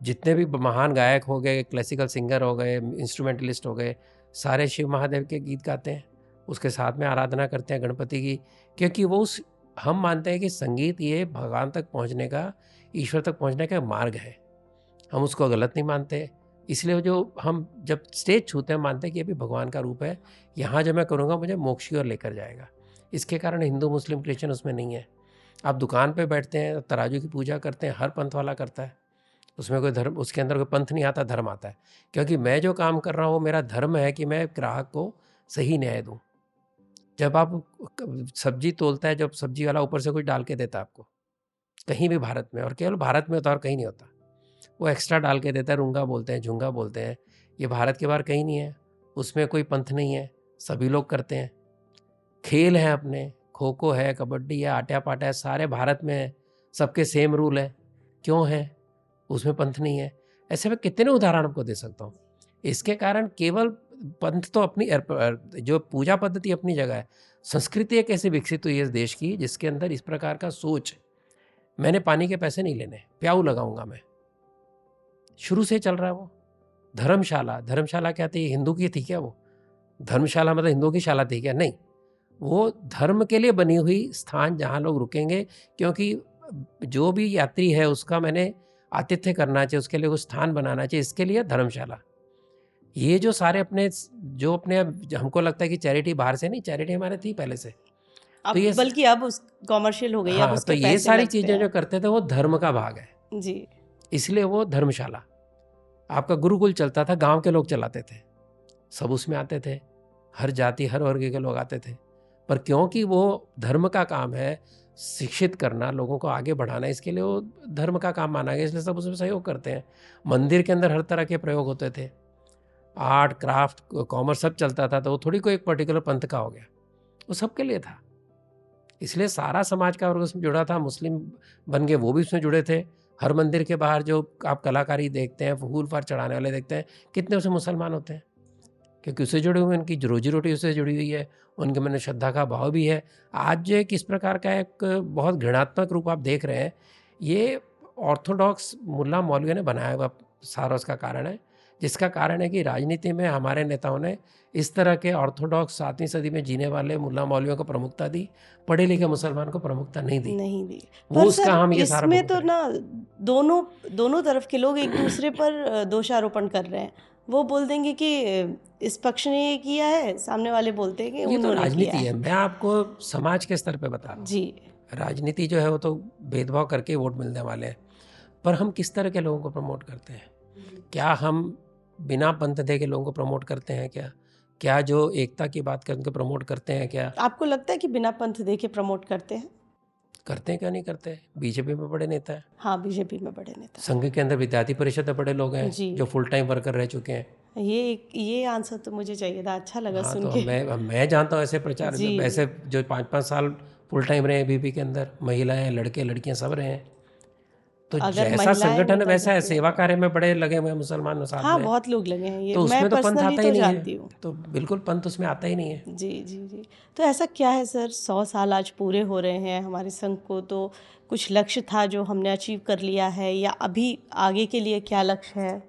जितने भी महान गायक हो गए, क्लासिकल सिंगर हो गए, इंस्ट्रूमेंटलिस्ट हो गए, सारे शिव महादेव के गीत गाते हैं, उसके साथ में आराधना करते हैं गणपति की, क्योंकि वो हम मानते हैं कि संगीत ये भगवान तक पहुंचने का, ईश्वर तक पहुंचने का मार्ग है। हम उसको गलत नहीं मानते। इसलिए जो हम जब स्टेज छूते हैं, मानते हैं कि ये भी भगवान का रूप है, यहाँ जो मैं करूँगा मुझे मोक्ष की ओर लेकर जाएगा। इसके कारण हिंदू, मुस्लिम, क्रिश्चियन उसमें नहीं है। आप दुकान पे बैठते हैं, तराजू की पूजा करते हैं, हर पंथ वाला करता है, उसमें कोई धर्म, उसके अंदर कोई पंथ नहीं आता, धर्म आता है। क्योंकि मैं जो काम कर रहा हूँ, वो मेरा धर्म है कि मैं ग्राहक को सही न्याय दूँ। जब आप सब्जी तोलता है, जब सब्जी वाला ऊपर से कुछ डाल के देता है आपको, कहीं भी भारत में, और केवल भारत में होता है और कहीं नहीं होता, वो एक्स्ट्रा डाल के देता है, रूंगा बोलते हैं, झुंगा बोलते हैं। ये भारत के बाहर कहीं नहीं है, उसमें कोई पंथ नहीं है, सभी लोग करते हैं। खेल हैं अपने, खो खो है, कबड्डी है, आट्या पाटा है, सारे भारत में है, सबके सेम रूल है। क्यों है? उसमें पंथ नहीं है। ऐसे में कितने उदाहरण आपको दे सकता हूँ। इसके कारण केवल पंथ तो अपनी जो पूजा पद्धति अपनी जगह है, संस्कृति एक ऐसी विकसित हुई है इस देश की, जिसके अंदर इस प्रकार का सोच, मैंने पानी के पैसे नहीं लेने, प्याऊ लगाऊंगा मैं, शुरू से चल रहा है वो। धर्मशाला, धर्मशाला क्या थी? हिंदू की थी क्या वो? धर्मशाला मतलब हिंदुओं की शाला थी क्या? नहीं, वो धर्म के लिए बनी हुई स्थान जहाँ लोग रुकेंगे, क्योंकि जो भी यात्री है उसका मैंने आतिथ्य करना चाहिए, उसके लिए कुछ स्थान बनाना चाहिए, इसके लिए धर्मशाला। ये जो सारे अपने जो अपने, हमको लगता है कि चैरिटी बाहर से नहीं, चैरिटी हमारे थी पहले से। अब तो ये बल्कि अब उस कॉमर्शियल हो गई, अब हाँ, उसके तो ये पैसे सारी लगते चीज़ें हैं। जो करते थे वो धर्म का भाग है, जी। इसलिए वो धर्मशाला। आपका गुरुकुल चलता था, गांव के लोग चलाते थे, सब उसमें आते थे, हर जाति हर वर्ग के लोग आते थे। पर क्योंकि वो धर्म का काम है, शिक्षित करना, लोगों को आगे बढ़ाना, इसके लिए वो धर्म का काम माना गया, इसलिए सब उसमें सहयोग करते हैं। मंदिर के अंदर हर तरह के प्रयोग होते थे, आर्ट, क्राफ्ट, कॉमर्स सब चलता था, तो वो थोड़ी कोई एक पर्टिकुलर पंथ का हो गया, वो सबके लिए था। इसलिए सारा समाज का वर्ग उसमें जुड़ा था। मुस्लिम बन गए, वो भी उसमें जुड़े थे। हर मंदिर के बाहर जो आप कलाकारी देखते हैं, फूल फार चढ़ाने वाले देखते हैं, कितने उसमें मुसलमान होते हैं, क्योंकि उससे जुड़े हुए उनकी रोजी रोटी उससे जुड़ी हुई है, उनके मन में श्रद्धा का भाव भी है। आज जो एक इस प्रकार का एक बहुत घृणात्मक रूप आप देख रहे हैं, ये ऑर्थोडॉक्स मुल्ला मौलवियों ने बनाया हुआ सारा उसका कारण है, जिसका कारण है कि राजनीति में हमारे नेताओं ने इस तरह के ऑर्थोडॉक्स 7वीं सदी में जीने वाले मुल्ला मौलवियों को प्रमुखता दी, पढ़े लिखे मुसलमान को प्रमुखता नहीं दी। वो पर उसका सर हम ये सारा इसमें तो भुगत रहे ना दोनों तरफ के लोग एक दूसरे पर दोषारोपण कर रहे हैं। वो बोल देंगे कि इस पक्ष ने ये किया है, सामने वाले बोलते हैं कि ये तो उन्होंने किया राजनीति है। है। मैं आपको समाज के स्तर पे बता रहा हूँ। जी राजनीति जो है वो तो भेदभाव करके ही वोट मिलने वाले हैं, पर हम किस तरह के लोगों को प्रमोट करते हैं? क्या हम बिना पंथ दे के लोगों को प्रमोट करते हैं? क्या जो एकता की बात करके प्रमोट करते हैं? क्या आपको लगता है कि बिना पंथ दे के प्रमोट करते हैं? करते हैं? क्या नहीं करते? बीजेपी में बड़े नेता हैं, हाँ, बीजेपी में बड़े नेता। संघ के अंदर विद्यार्थी परिषद में बड़े लोग हैं जी। जो फुल टाइम वर्कर रह चुके हैं। ये आंसर तो मुझे चाहिए था, अच्छा लगा हाँ, सुन तो के। मैं जानता हूँ ऐसे प्रचार, जी वैसे जो 5-5 साल फुल टाइम रहे हैं बीबी के अंदर, महिलाएं, लड़के, लड़कियां सब रहे हैं। तो अगर जैसा महिलाएं संगठन नेता वैसा है, करती सेवा हैं। कार्य में बड़े लगे हुए हैं मुसलमान साथ हाँ, में, बहुत लोग लगे हैं, ये तो मैं उसमें तो पंथ पर्सनली आता तो ही नहीं जानती है। हूँ। तो बिल्कुल पंथ उसमें आता ही नहीं है। जी जी जी। तो ऐसा क्या है सर, 100 साल आज पूरे हो रहे हैं हमारे संघ को, तो कुछ लक्ष्य था जो हमने अचीव कर लिया है, या अभी आगे के लिए क्या लक्ष्य है?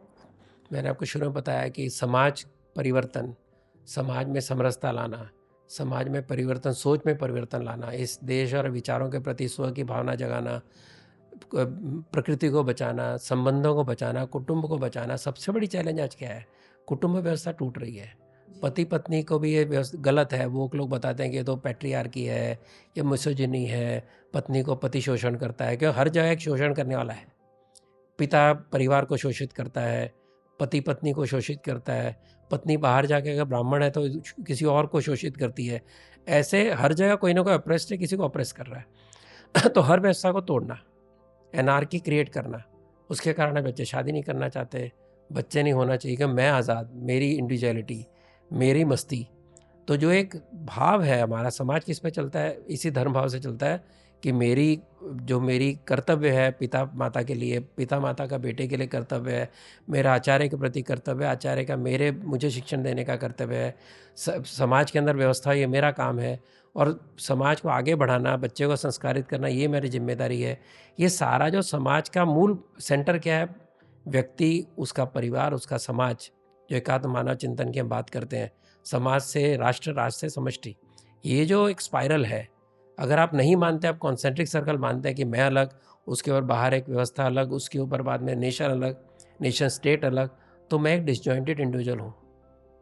मैंने आपको शुरू में बताया कि समाज परिवर्तन, समाज में समरसता लाना, समाज में परिवर्तन, सोच में परिवर्तन लाना, इस देश और विचारों के प्रति स्व की भावना जगाना, प्रकृति को बचाना, संबंधों को बचाना, कुटुंब को बचाना। सबसे बड़ी चैलेंज आज क्या है? कुटुंब व्यवस्था टूट रही है। पति पत्नी को भी ये व्यवस्था गलत है। वो लोग बताते हैं कि ये तो पैट्रियार्की है, ये मिसोजिनी है, पत्नी को पति शोषण करता है, क्योंकि हर जगह एक शोषण करने वाला है। पिता परिवार को शोषित करता है, पति पत्नी को शोषित करता है, पत्नी बाहर जाके अगर ब्राह्मण है तो किसी और को शोषित करती है। ऐसे हर जगह कोई ना कोई अप्रेस्ड है, किसी को अप्रेस कर रहा है। तो हर व्यवस्था को तोड़ना, एनार्की क्रिएट करना, उसके कारण बच्चे शादी नहीं करना चाहते, बच्चे नहीं होना चाहिए कि मैं आज़ाद, मेरी इंडिविजुअलिटी, मेरी मस्ती। तो जो एक भाव है हमारा समाज किस पे चलता है? इसी धर्म भाव से चलता है कि मेरी कर्तव्य है पिता माता के लिए, पिता माता का बेटे के लिए कर्तव्य है, मेरा आचार्य के प्रति कर्तव्य है, आचार्य का मुझे शिक्षण देने का कर्तव्य है, समाज के अंदर व्यवस्था ये मेरा काम है, और समाज को आगे बढ़ाना, बच्चे को संस्कारित करना, ये मेरी जिम्मेदारी है। ये सारा जो समाज का मूल सेंटर क्या है? व्यक्ति, उसका परिवार, उसका समाज, जो एकात्म मानव चिंतन की हम बात करते हैं, समाज से राष्ट्र, राष्ट्र से समष्टि, ये जो एक स्पाइरल है, अगर आप नहीं मानते, आप कॉन्सेंट्रिक सर्कल मानते हैं कि मैं अलग, उसके ऊपर बाहर एक व्यवस्था अलग, उसके ऊपर बाद में नेशन अलग, नेशन स्टेट अलग, तो मैं एक डिसजॉइंटेड इंडिविजुअल हूँ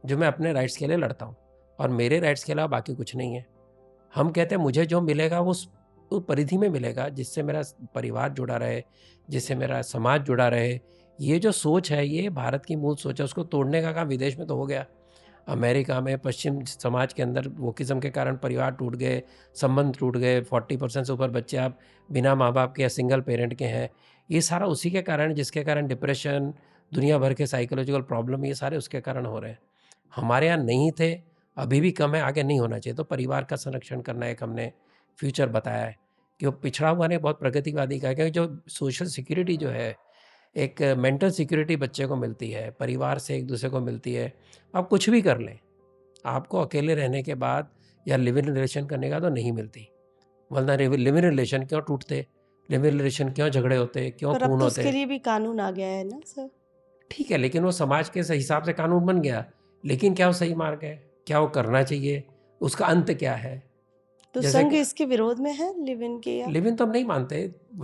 जो मैं अपने राइट्स के लिए लड़ता हूँ, और मेरे राइट्स के अलावा बाकी कुछ नहीं है। हम कहते हैं मुझे जो मिलेगा वो उस परिधि में मिलेगा जिससे मेरा परिवार जुड़ा रहे, जिससे मेरा समाज जुड़ा रहे। ये जो सोच है, ये भारत की मूल सोच है। उसको तोड़ने का काम विदेश में तो हो गया, अमेरिका में पश्चिम समाज के अंदर वोकिज्म के कारण परिवार टूट गए, संबंध टूट गए, 40% से ऊपर बच्चे आप बिना माँ बाप के या सिंगल पेरेंट के हैं। ये सारा उसी के कारण, जिसके कारण डिप्रेशन, दुनिया भर के साइकोलॉजिकल प्रॉब्लम, ये सारे उसके कारण हो रहे हैं। हमारे यहाँ नहीं थे, अभी भी कम है, आगे नहीं होना चाहिए। तो परिवार का संरक्षण करना एक हमने फ्यूचर बताया है कि वो पिछड़ा हुआ नहीं, बहुत प्रगतिवादी का है, क्योंकि जो सोशल सिक्योरिटी जो है, एक मेंटल सिक्योरिटी बच्चे को मिलती है, परिवार से एक दूसरे को मिलती है। आप कुछ भी कर लें, आपको अकेले रहने के बाद या लिव इन रिलेशन करने का तो नहीं मिलती। वरना लिव इन रिलेशन क्यों टूटते, लिव इन रिलेशन क्यों झगड़े होते, क्यों पर अब खून तो होते? उसके लिए भी कानून आ गया है ना सर? ठीक है, लेकिन वो समाज के हिसाब से कानून बन गया, लेकिन क्या वो सही मार्ग है? क्या वो करना चाहिए? उसका अंत क्या है? तो जैसे संघ इसके विरोध में है लिव इन के, या लिव इन तो हम नहीं मानते,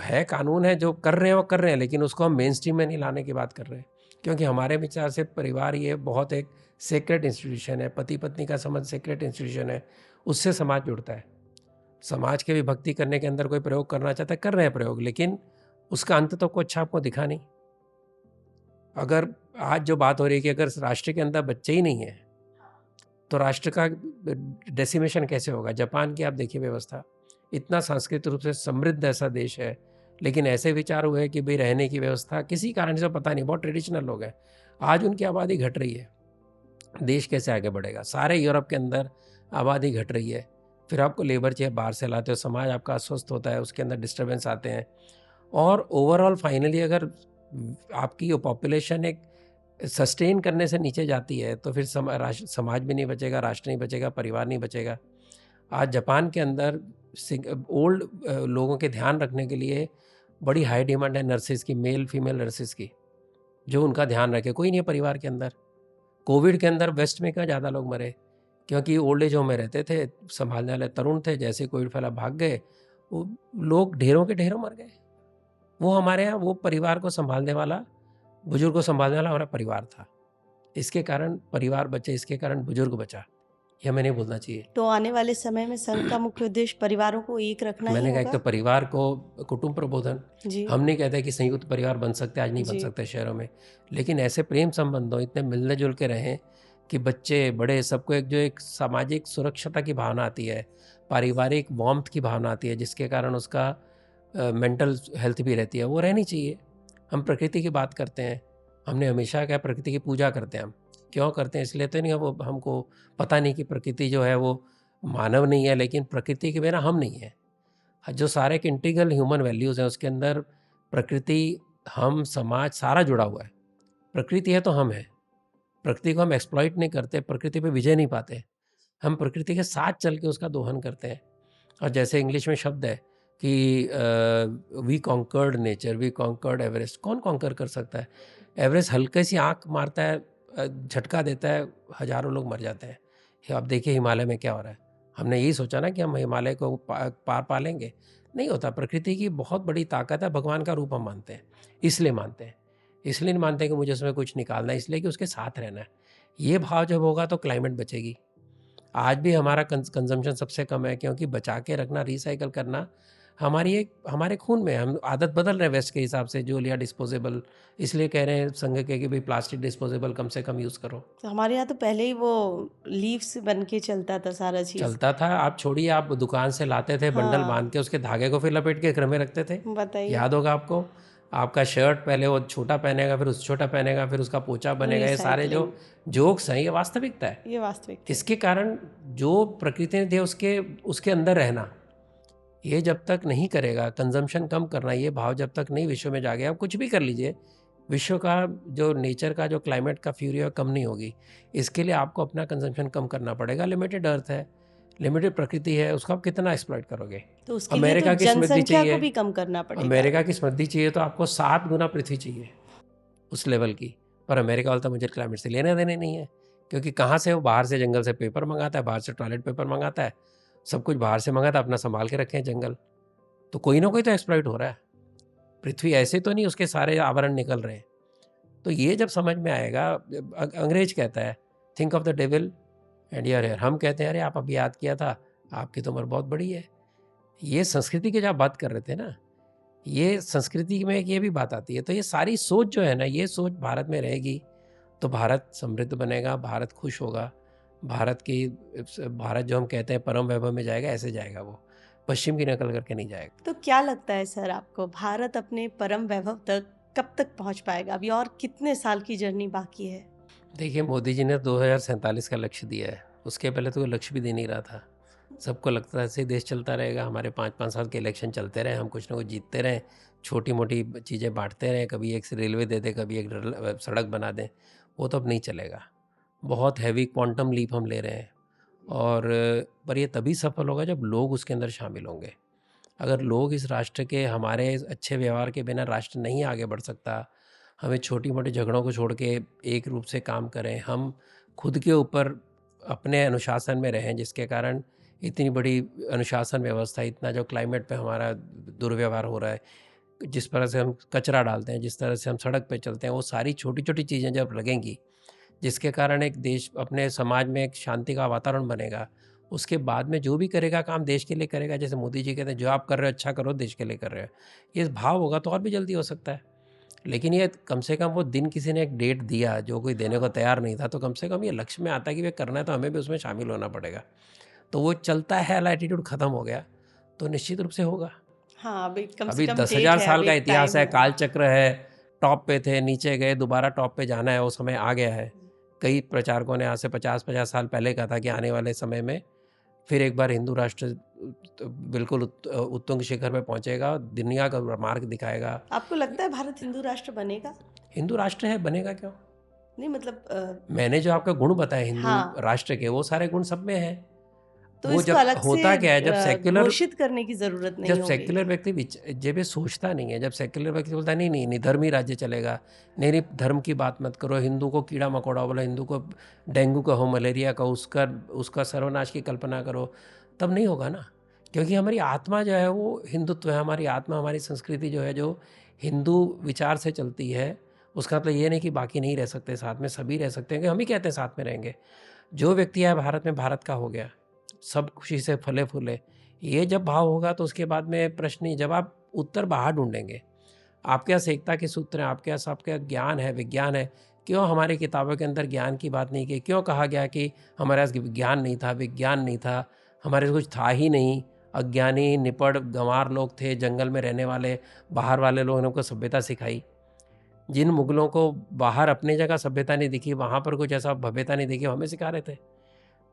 है कानून है, जो कर रहे हैं वो कर रहे हैं, लेकिन उसको हम मेन स्ट्रीम में नहीं लाने की बात कर रहे हैं। क्योंकि हमारे विचार से परिवार ये बहुत एक सेक्रेट इंस्टीट्यूशन है, पति पत्नी का संबंध सेक्रेट इंस्टीट्यूशन है, उससे समाज जुड़ता है। समाज के भी भक्ति करने के अंदर कोई प्रयोग करना चाहता है, कर रहे हैं प्रयोग, लेकिन उसका अंत तो कुछ अच्छा आपको दिखा नहीं। अगर आज जो बात हो रही है कि अगर राष्ट्र के अंदर बच्चे ही नहीं है तो राष्ट्र का डेसिमेशन कैसे होगा? जापान की आप देखिए व्यवस्था, इतना सांस्कृतिक रूप से समृद्ध ऐसा देश है, लेकिन ऐसे विचार हुए कि भाई रहने की व्यवस्था किसी कारण से, पता नहीं, बहुत ट्रेडिशनल लोग हैं, आज उनकी आबादी घट रही है, देश कैसे आगे बढ़ेगा? सारे यूरोप के अंदर आबादी घट रही है, फिर आपको लेबर चाहिए, बाहर से लाते हो, समाज आपका अस्वस्थ होता है, उसके अंदर डिस्टर्बेंस आते हैं, और ओवरऑल फाइनली अगर आपकी पॉपुलेशन एक सस्टेन करने से नीचे जाती है तो फिर समाज भी नहीं बचेगा, राष्ट्र नहीं बचेगा, परिवार नहीं बचेगा। आज जापान के अंदर ओल्ड लोगों के ध्यान रखने के लिए बड़ी हाई डिमांड है नर्सेज की, मेल फीमेल नर्सेज की, जो उनका ध्यान रखे। कोई नहीं है परिवार के अंदर। कोविड के अंदर वेस्ट में क्या ज़्यादा लोग मरे, क्योंकि ओल्ड एज होम में रहते थे, संभालने वाले तरुण थे। जैसे कोविड फैला भाग गए, वो लोग ढेरों के ढेरों मर गए। वो हमारे यहाँ वो परिवार को संभालने वाला, बुजुर्ग को संभालने वाला हमारा परिवार था। इसके कारण परिवार बचे, इसके कारण बुजुर्ग बचा, ये हमें नहीं भूलना चाहिए। तो आने वाले समय में संघ का मुख्य उद्देश्य परिवारों को एक रखना ही मैंने कहा एक होगा। तो परिवार को कुटुंब प्रबोधन, जी हम नहीं कहते कि संयुक्त परिवार बन सकते, आज नहीं बन जी सकते शहरों में, लेकिन ऐसे प्रेम संबंधों इतने मिलने जुल के रहें कि बच्चे बड़े सबको एक जो एक सामाजिक सुरक्षता की भावना आती है, पारिवारिक वार्मथ की भावना आती है, जिसके कारण उसका मेंटल हेल्थ भी रहती है, वो रहनी चाहिए। हम प्रकृति की बात करते हैं, हमने हमेशा क्या प्रकृति की पूजा करते हैं। हम क्यों करते हैं? इसलिए तो नहीं, वो हमको पता नहीं कि प्रकृति जो है वो मानव नहीं है, लेकिन प्रकृति के बिना हम नहीं है। जो सारे एक इंटीग्रल ह्यूमन वैल्यूज़ हैं उसके अंदर प्रकृति, हम, समाज सारा जुड़ा हुआ है। प्रकृति है तो हम हैं। प्रकृति को हम एक्सप्लॉइट नहीं करते, प्रकृति पे विजय नहीं पाते, हम प्रकृति के साथ चल के उसका दोहन करते हैं। और जैसे इंग्लिश में शब्द है कि we conquered nature, we conquered Everest. कौन कॉन्कर कर सकता है? एवरेस्ट हल्के सी आँख मारता है, झटका देता है, हज़ारों लोग मर जाते हैं। अब देखिए हिमालय में क्या हो रहा है। हमने यही सोचा ना कि हम हिमालय को पार पा लेंगे, नहीं होता। प्रकृति की बहुत बड़ी ताकत है, भगवान का रूप हम मानते हैं, इसलिए मानते हैं। इसलिए नहीं मानते कि मुझे उसमें कुछ निकालना है, इसलिए कि उसके साथ रहना है। ये भाव जब होगा तो क्लाइमेट बचेगी। आज भी हमारा कंजम्पशन सबसे कम है, क्योंकि बचा के रखना, रिसाइकल करना हमारे खून में। हम आदत बदल रहे हैं वेस्ट के हिसाब से, जो लिया डिस्पोजेबल। इसलिए कह रहे हैं संघ के कि भाई प्लास्टिक डिस्पोजेबल कम से कम यूज़ करो। तो हमारे यहाँ तो पहले ही वो लीव्स बन के चलता था सारा चीज़। चलता था, आप छोड़िए, आप दुकान से लाते थे बंडल हाँ बांध के, उसके धागे को फिर लपेट के घर में रखते थे। बताइए। याद होगा आपको? आपका शर्ट पहले वो छोटा पहनेगा, फिर उस छोटा पहनेगा, फिर उसका पोछा बनेगा। ये सारे जो रिसाइकलिंग, जोक्स हैं, ये वास्तविकता है। ये वास्तविक थे। इसके कारण जो प्रकृति ने दिया उसके अंदर रहना, ये जब तक नहीं करेगा, कंजम्पशन कम करना, ये भाव जब तक नहीं विश्व में जागे, आप कुछ भी कर लीजिए, विश्व का जो नेचर का, जो क्लाइमेट का फ्यूरी है कम नहीं होगी। इसके लिए आपको अपना कंजम्पशन कम करना पड़ेगा। लिमिटेड अर्थ है, लिमिटेड प्रकृति है, उसको आप कितना एक्सप्लॉइट करोगे? तो उसके लिए अमेरिका तो की समृद्धि जनसंख्या को चाहिए, भी कम करना पड़ेगा। अमेरिका की समृद्धि चाहिए तो आपको 7 गुना पृथ्वी चाहिए उस लेवल की। पर अमेरिका बोलता मुझे क्लाइमेट से लेने देने नहीं है, क्योंकि कहाँ से वो बाहर से जंगल से पेपर मंगाता है, बाहर से टॉयलेट पेपर मंगाता है, सब कुछ बाहर से मंगाता है, अपना संभाल के रखे हैं जंगल। तो कोई ना कोई तो एक्सप्लॉइट हो रहा है। पृथ्वी ऐसे तो नहीं उसके सारे आवरण निकल रहे हैं। तो ये जब समझ में आएगा, अंग्रेज कहता है think of the devil and your here. हम कहते हैं अरे आप अभी याद किया था, आपकी तो उम्र बहुत बड़ी है। ये संस्कृति की जब बात कर रहे थे ना, ये संस्कृति में ये भी बात आती है। तो ये सारी सोच जो है ना, ये सोच भारत में रहेगी तो भारत समृद्ध बनेगा, भारत खुश होगा, भारत जो हम कहते हैं परम वैभव में जाएगा, ऐसे जाएगा वो, पश्चिम की नकल करके नहीं जाएगा। तो क्या लगता है सर आपको, भारत अपने परम वैभव तक कब तक पहुंच पाएगा? अभी और कितने साल की जर्नी बाकी है? देखिए, मोदी जी ने 2047 का लक्ष्य दिया है। उसके पहले तो कोई लक्ष्य भी दे नहीं रहा था। सबको लगता था ऐसे ही देश चलता रहेगा, हमारे 5-5 साल के इलेक्शन चलते रहे, हम कुछ ना कुछ जीतते रहें, छोटी मोटी चीज़ें बांटते रहें, कभी एक रेलवे दे दें, कभी एक सड़क बना दें। वो तो अब नहीं चलेगा। बहुत हैवी क्वांटम लीप हम ले रहे हैं, और पर ये तभी सफल होगा जब लोग उसके अंदर शामिल होंगे। अगर लोग इस राष्ट्र के, हमारे अच्छे व्यवहार के बिना राष्ट्र नहीं आगे बढ़ सकता। हमें छोटी मोटी झगड़ों को छोड़ के एक रूप से काम करें, हम खुद के ऊपर अपने अनुशासन में रहें, जिसके कारण इतनी बड़ी अनुशासन व्यवस्था, इतना जो क्लाइमेट पे हमारा दुर्व्यवहार हो रहा है, जिस तरह से हम कचरा डालते हैं, जिस तरह से हम सड़क पे चलते हैं, वो सारी छोटी छोटी चीज़ें जब लगेंगी, जिसके कारण एक देश, अपने समाज में एक शांति का वातावरण बनेगा, उसके बाद में जो भी करेगा काम देश के लिए करेगा। जैसे मोदी जी कहते हैं जो आप कर रहे हो अच्छा करो, देश के लिए कर रहे हो, ये भाव होगा तो और भी जल्दी हो सकता है। लेकिन ये कम से कम वो दिन किसी ने एक डेट दिया जो कोई देने को तैयार नहीं था, तो कम से कम ये लक्ष्य में आता है कि वे करना है तो हमें भी उसमें शामिल होना पड़ेगा। तो वो चलता है, एटीट्यूड ख़त्म हो गया तो निश्चित रूप से होगा। हाँ, अभी कम से अभी कम 10,000 डेट है, साल अभी का एक इतिहास टाइम है, कालचक्र है, टॉप पे थे, नीचे गए, दोबारा टॉप पे जाना है, वो समय आ गया है। कई प्रचारकों ने आज से 50-50 साल पहले कहा था कि आने वाले समय में फिर एक बार हिंदू राष्ट्र बिल्कुल उत्तुंग शिखर पे पहुंचेगा, दुनिया का मार्ग दिखाएगा। आपको लगता है भारत हिंदू राष्ट्र बनेगा? हिंदू राष्ट्र है, बनेगा क्यों? नहीं मतलब मैंने जो आपका गुण बताए हिंदू हाँ, राष्ट्र के, वो सारे गुण सब में हैं। तो वो इसको जब अलग से होता क्या है, घोषित करने की जरूरत जब नहीं होगी। सेक्युलर व्यक्ति जब ये सोचता नहीं है, जब सेक्युलर व्यक्ति बोलता है नहीं नहीं नहीं धर्म ही राज्य चलेगा, नहीं नहीं धर्म की बात मत करो, हिंदू को कीड़ा मकोड़ा बोला, हिंदू को डेंगू का हो, मलेरिया का, उसका उसका सर्वनाश की कल्पना करो, तब नहीं होगा ना। क्योंकि हमारी आत्मा जो है वो हिंदुत्व है, हमारी आत्मा हमारी संस्कृति जो है जो हिंदू विचार से चलती है। उसका मतलब ये नहीं कि बाकी नहीं रह सकते साथ में, सभी रह सकते हैं, कि हम ही कहते हैं साथ में रहेंगे। जो व्यक्ति है भारत में, भारत का हो गया, सब खुशी से फले फूले, ये जब भाव होगा तो उसके बाद में प्रश्न नहीं। जब आप उत्तर बाहर ढूंढेंगे, आपके पास एकता के सूत्र हैं, आपके पास आपका ज्ञान है, विज्ञान है, क्यों हमारी किताबों के अंदर ज्ञान की बात नहीं की? क्यों कहा गया कि हमारे पास ज्ञान नहीं था, विज्ञान नहीं था, हमारे पास कुछ था ही नहीं, अज्ञानी निपड़ गंवार लोग थे, जंगल में रहने वाले, बाहर वाले लोगों ने हमको सभ्यता सिखाई। जिन मुगलों को बाहर अपनी जगह सभ्यता नहीं दिखी, वहाँ पर कुछ ऐसा भव्यता नहीं दिखी, हमें सिखा रहे थे।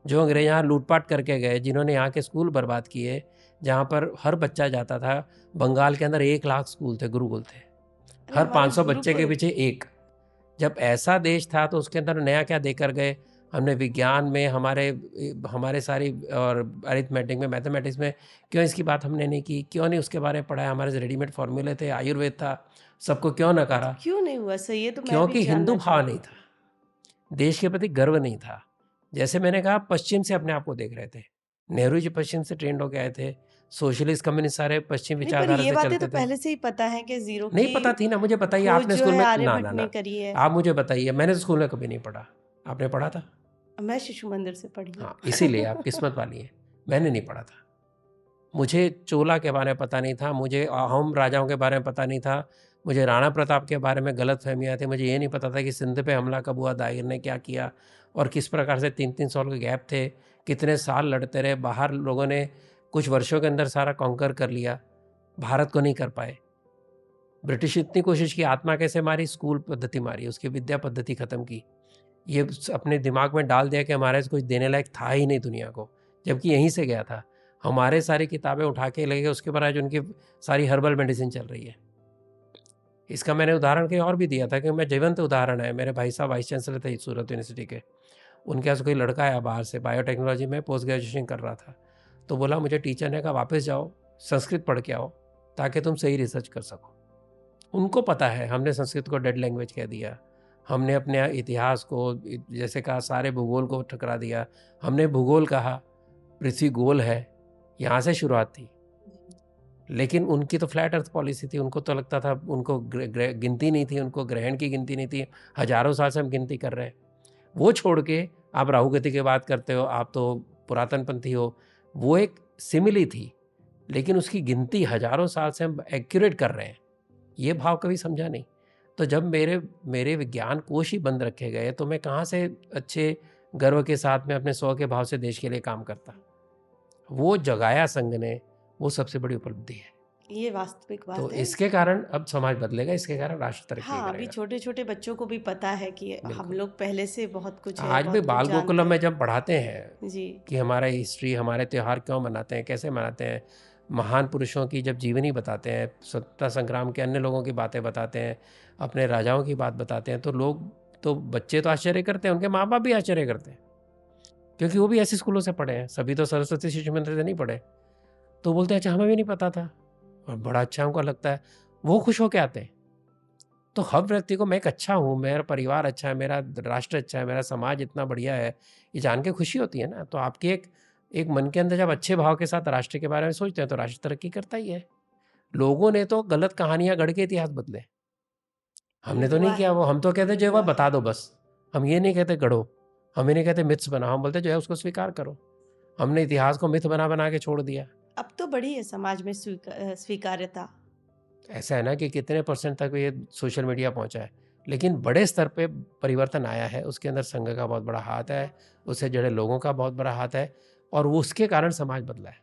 जो अंग्रेज यहाँ लूटपाट करके गए, जिन्होंने यहाँ के स्कूल बर्बाद किए, जहाँ पर हर बच्चा जाता था, बंगाल के अंदर 1 लाख स्कूल थे, गुरुकुल थे, अरे हर हमारे 500 बच्चे के गुरुकुल पीछे एक। जब ऐसा देश था तो उसके अंदर नया क्या देकर गए? हमने विज्ञान में, हमारे हमारे सारी और अरिथमेटिक में, मैथमेटिक्स में क्यों इसकी बात हमने नहीं की? क्यों नहीं उसके बारे में पढ़ाया? हमारे रेडीमेड फार्मूले थे, आयुर्वेद था, सबको क्यों नकारा? क्यों नहीं हुआ सही? ये तो मैं भी क्योंकि हिंदू जानना भाव नहीं चाहूंगी। था, देश के प्रति गर्व नहीं था। जैसे मैंने कहा, पश्चिम से अपने आप को देख रहे थे। नेहरू जी पश्चिम से ट्रेंड होके आए थे, सोशलिस्ट कम्युनिस्ट सारे पश्चिम नहीं, पर विचारधारा ये से बातें तो चलते थे। पहले से ही पता है कि जीरो नहीं की पता थी ना, मुझे बताइए, खोज आपने जो स्कूल है में ना आर्यभट्ट ना ने ना करी है। आप मुझे बताइए, मैंने तो स्कूल में कभी नहीं पढ़ा, आपने पढ़ा था? मैं शिशु मंदिर से पढ़ी हूँ। हाँ, इसीलिए आप किस्मत वाली हैं, मैंने नहीं पढ़ा था। मुझे चोला के बारे में पता नहीं था, मुझे अहोम राजाओं के बारे में पता नहीं था, मुझे राणा प्रताप के बारे में गलत फहमियाँ थी, मुझे ये नहीं पता था कि सिंध पे हमला कब हुआ, दाहिर ने क्या किया, और किस प्रकार से 3-3 साल के गैप थे, कितने साल लड़ते रहे, बाहर लोगों ने कुछ वर्षों के अंदर सारा कॉन्कर कर लिया, भारत को नहीं कर पाए। ब्रिटिश इतनी कोशिश की, आत्मा कैसे मारी? स्कूल पद्धति मारी, उसकी विद्या पद्धति ख़त्म की। ये अपने दिमाग में डाल दिया कि हमारे से कुछ देने लायक था ही नहीं दुनिया को, जबकि यहीं से गया था। हमारे सारी किताबें उठा के लगे, उसके बाद आज उनकी सारी हर्बल मेडिसिन चल रही है। इसका मैंने उदाहरण कहीं और भी दिया था कि मैं जीवंत उदाहरण है। मेरे भाई साहब वाइस चांसलर थे सूरत यूनिवर्सिटी के, उनके पास कोई लड़का आया बाहर से, बायोटेक्नोलॉजी में पोस्ट ग्रेजुएशन कर रहा था, तो बोला मुझे टीचर ने कहा वापस जाओ, संस्कृत पढ़ के आओ, ताकि तुम सही रिसर्च कर सको। उनको पता है हमने संस्कृत को डेड लैंग्वेज कह दिया, हमने अपने इतिहास को, जैसे कहा, सारे भूगोल को ठुकरा दिया। हमने भूगोल कहा, पृथ्वी गोल है, यहाँ से शुरुआत थी। लेकिन उनकी तो फ्लैट अर्थ पॉलिसी थी, उनको तो लगता था, उनको गिनती नहीं थी, उनको ग्रहण की गिनती नहीं थी। हजारों साल से हम गिनती कर रहे हैं। वो छोड़ के आप राहु गति की बात करते हो, आप तो पुरातनपंथी हो। वो एक सिमिली थी, लेकिन उसकी गिनती हजारों साल से हम एक्यूरेट कर रहे हैं, ये भाव कभी समझा नहीं। तो जब मेरे विज्ञान कोश ही बंद रखे गए, तो मैं कहाँ से अच्छे गर्व के साथ में अपने 100 के भाव से देश के लिए काम करता? वो जगाया संघ ने, वो सबसे बड़ी उपलब्धि है। ये वास्तविक बात तो है। इसके कारण अब समाज बदलेगा, इसके कारण राष्ट्र तरक्की हाँ, अभी करेगा। छोटे छोटे बच्चों को भी पता है कि हम बिल्कुल। लोग पहले से बहुत कुछ है, आज भी बहुत कुछ बाल जानते गोकुलम में हैं। जब पढ़ाते हैं जी, कि हमारा हिस्ट्री, हमारे त्यौहार क्यों मनाते हैं, कैसे मनाते हैं, महान पुरुषों की जब जीवनी बताते हैं, स्वतंत्रता संग्राम के अन्य लोगों की बातें बताते हैं, अपने राजाओं की बात बताते हैं, तो लोग, तो बच्चे तो आश्चर्य करते हैं, उनके माँ बाप भी आश्चर्य करते हैं, क्योंकि वो भी ऐसे स्कूलों से पढ़े हैं, सभी तो सरस्वती शिशु मंदिर से नहीं पढ़े। तो बोलते हैं अच्छा, हमें भी नहीं पता था, और बड़ा अच्छा हमको लगता है, वो खुश होके आते हैं। तो हर व्यक्ति को मैं एक अच्छा हूँ, मेरा परिवार अच्छा है, मेरा राष्ट्र अच्छा है, मेरा समाज इतना बढ़िया है, ये जान के खुशी होती है ना। तो आपकी एक मन के अंदर जब अच्छे भाव के साथ राष्ट्र के बारे में सोचते हैं, तो राष्ट्र तरक्की करता ही है। लोगों ने तो गलत कहानियां गढ़ के इतिहास बदले, ये हमने तो हुआ नहीं किया। है, वो हम तो कहते ये जो हुआ है बता है। दो बस, हम ये नहीं कहते गढ़ो, हम ये नहीं कहते मिथ्स बनाओ, हम बोलते जो है उसको स्वीकार करो। हमने इतिहास को मिथ बना बना के छोड़ दिया। अब तो बड़ी है समाज में स्वीकार्यता। ऐसा है ना कि कितने परसेंट तक ये सोशल मीडिया पहुंचा है, लेकिन बड़े स्तर पे परिवर्तन आया है। उसके अंदर संघ का बहुत बड़ा हाथ है, उससे जुड़े लोगों का बहुत बड़ा हाथ है, और वो उसके कारण समाज बदला है।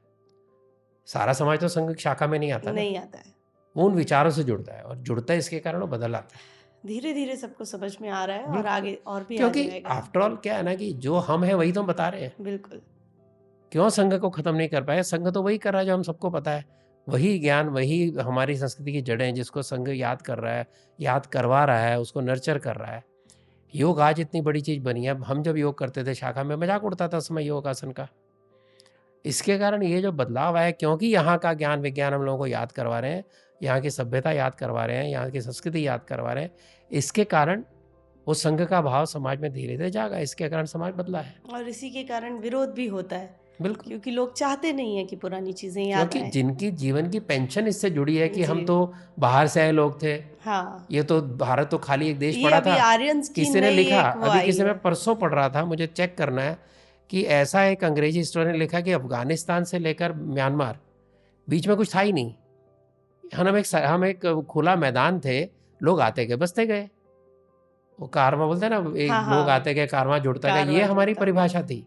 सारा समाज तो संघ की शाखा में नहीं आता ना, नहीं आता है। वो उन विचारों से जुड़ता है, और जुड़ता है इसके कारण वो बदल आता है। धीरे धीरे सबको समझ में आ रहा है और बिल्कुल। आगे और भी आ क्योंकि जाएगा। आफ्टर ऑल क्या है ना, कि जो हम हैं वही तो हम बता रहे हैं। बिल्कुल। क्यों संघ को खत्म नहीं कर पाए? संघ तो वही कर रहा है जो हम सबको पता है, वही ज्ञान, वही हमारी संस्कृति की जड़ें, जिसको संघ याद कर रहा है, याद करवा रहा है, उसको नर्चर कर रहा है। योग आज इतनी बड़ी चीज़ बनी है। अब हम जब योग करते थे शाखा में, मजाक उड़ता था उस समय योगासन का। इसके कारण ये जो बदलाव आया, क्योंकि यहाँ का ज्ञान विज्ञान हम लोगों को याद करवा रहे हैं, यहाँ की सभ्यता याद करवा रहे हैं, यहाँ की संस्कृति याद करवा रहे हैं, इसके कारण वो संघ का भाव समाज में धीरे धीरे जागा। इसके कारण समाज बदला है। और इसी के कारण विरोध भी होता है, बिल्कुल, क्योंकि लोग चाहते नहीं है कि पुरानी चीजें याद क्योंकि आए। जिनकी जीवन की पेंशन इससे जुड़ी है कि हम जी। तो बाहर से आए लोग थे, हाँ, ये तो भारत तो खाली एक देश ये पड़ा अभी था। आर्यंस की किसी ने नई लिखा, एक वो अभी आई किसी है। में परसों पढ़ रहा था, मुझे चेक करना है कि ऐसा एक अंग्रेजी स्टोरी ने लिखा कि अफगानिस्तान से लेकर म्यांमार बीच में कुछ था ही नहीं। हम एक खुला मैदान थे, लोग आते गए बसते गए। वो कारवां बोलते हैं ना, एक हाँ लोग हाँ, आते गए कारवां जुड़ता गया, ये कारवां हमारी जुड़ता गया। परिभाषा थी।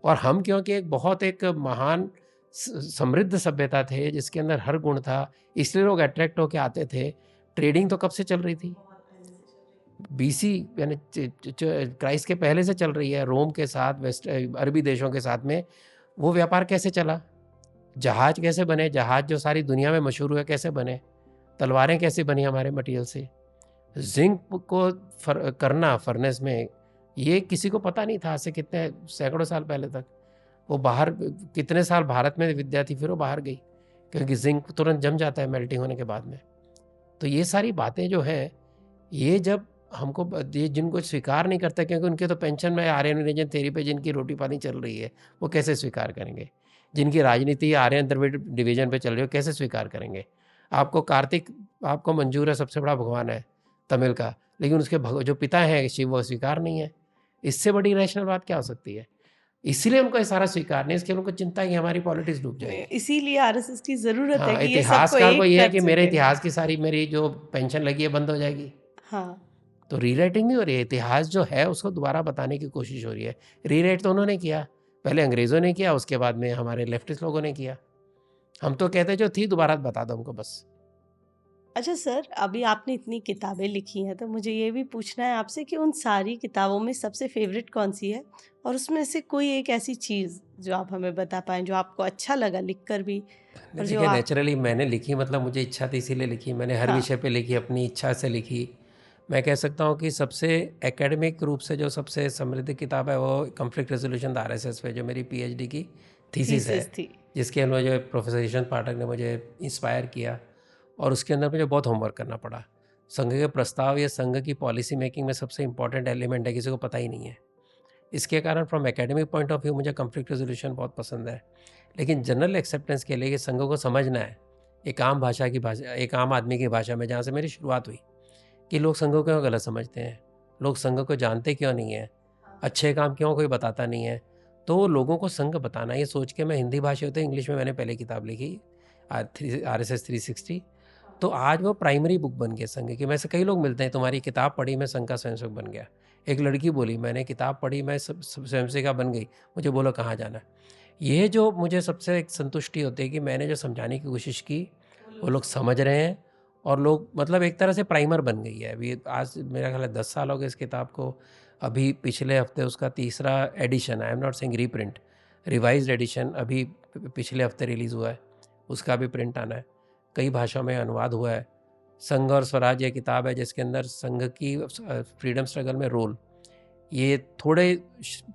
और हम क्योंकि एक बहुत एक महान समृद्ध सभ्यता थे जिसके अंदर हर गुण था, इसलिए लोग अट्रैक्ट होके आते थे। ट्रेडिंग तो कब से चल रही थी? बीसी यानी क्राइस्ट के पहले से चल रही है। रोम के साथ, वेस्ट अरबी देशों के साथ में वो व्यापार कैसे चला? जहाज कैसे बने? जहाज जो सारी दुनिया में मशहूर हुए कैसे बने? तलवारें कैसे बनी हमारे मटेरियल से? जिंक को करना फर्नेस में, ये किसी को पता नहीं था। आज से कितने सैकड़ों साल पहले तक वो बाहर कितने साल भारत में विद्या थी, फिर वो बाहर गई, क्योंकि जिंक तुरंत जम जाता है मेल्टिंग होने के बाद में। तो ये सारी बातें जो हैं, ये जब हमको ये जिनको स्वीकार नहीं करते, क्योंकि उनके तो पेंशन में आर्यन रिलीजन थ्योरी पे जिनकी रोटी पानी चल रही है, वो कैसे स्वीकार करेंगे? जिनकी राजनीति आर्यन द्रविड़ डिवीजन पे चल रही है, कैसे स्वीकार करेंगे? आपको कार्तिक आपको मंजूर है, सबसे बड़ा भगवान है तमिल का, लेकिन उसके जो पिता हैं शिव, वो स्वीकार नहीं है। इससे बड़ी रैशनल बात क्या हो सकती है? इसीलिए उनको ये सारा स्वीकार नहीं, इसके उनको चिंता है कि हमारी पॉलिटिक्स डूब जाएगी। इसीलिए आरएसएस की जरूरत है हाँ, कि ये सबको इतिहासकार को एक ये है कर कि मेरे सके। इतिहास की सारी मेरी जो पेंशन लगी है बंद हो जाएगी। हाँ, तो रीराइटिंग नहीं हो रही है, इतिहास जो है उसको दोबारा बताने की कोशिश हो रही है। रीराइट तो उन्होंने किया, पहले अंग्रेज़ों ने किया, उसके बाद में हमारे लेफ्टिस्ट लोगों ने किया। हम तो कहते जो थी दोबारा बता दो हमको बस। अच्छा सर, अभी आपने इतनी किताबें लिखी हैं, तो मुझे ये भी पूछना है आपसे कि उन सारी किताबों में सबसे फेवरेट कौन सी है, और उसमें से कोई एक ऐसी चीज़ जो आप हमें बता पाएं जो आपको अच्छा लगा लिखकर भी, और जो देखिए, आप। नेचुरली मैंने लिखी, मतलब मुझे इच्छा थी इसीलिए लिखी। मैंने हर हाँ, विषय पे लिखी, अपनी इच्छा से लिखी। मैं कह सकता हूँ कि सबसे एकेडमिक रूप से जो सबसे समृद्ध किताब है वो कॉन्फ्लिक्ट रेजोल्यूशन द आरएसएस पे, जो मेरी पीएचडी की थीसिस है, थीसिस थी। जिसके अंदर मुझे प्रोफेसर ईशन पाठक ने मुझे इंस्पायर किया, और उसके अंदर मुझे बहुत होमवर्क करना पड़ा। संघ के प्रस्ताव या संघ की पॉलिसी मेकिंग में सबसे इंपॉर्टेंट एलिमेंट है, किसी को पता ही नहीं है। इसके कारण from academic point of view मुझे कॉन्फ्लिक्ट रेजोल्यूशन बहुत पसंद है। लेकिन जनरल एक्सेप्टेंस के लिए कि संघों को समझना है एक आम भाषा की भाषा, एक आम आदमी की भाषा में, जहाँ से मेरी शुरुआत हुई, कि लोग संघों को क्यों गलत समझते हैं, लोग संघों को जानते क्यों नहीं हैं, अच्छे काम क्यों कोई बताता नहीं है। तो लोगों को संघ बताना, ये सोच के मैं हिंदी भाषा होते इंग्लिश में मैंने पहले किताब लिखी RSS 360। तो आज वो प्राइमरी बुक बन गया संघ की। मैं से कई लोग मिलते हैं, तुम्हारी किताब पढ़ी मैं संघ का स्वयंसेवक बन गया। एक लड़की बोली मैंने किताब पढ़ी मैं स्वयंसेविका बन गई, मुझे बोलो कहाँ जाना। ये जो मुझे सबसे एक संतुष्टि होती है कि मैंने जो समझाने की कोशिश की वो लोग समझ रहे हैं, और लोग मतलब एक तरह से प्राइमर बन गई है। अभी आज मेरा ख्याल है 10 साल हो गए इस किताब को। अभी पिछले हफ्ते उसका तीसरा edition, I am not saying reprint, revised edition अभी पिछले हफ्ते रिलीज़ हुआ है, उसका भी प्रिंट आना है। कई भाषाओं में अनुवाद हुआ है। संघ और स्वराज ये किताब है जिसके अंदर संघ की फ्रीडम स्ट्रगल में रोल, ये थोड़े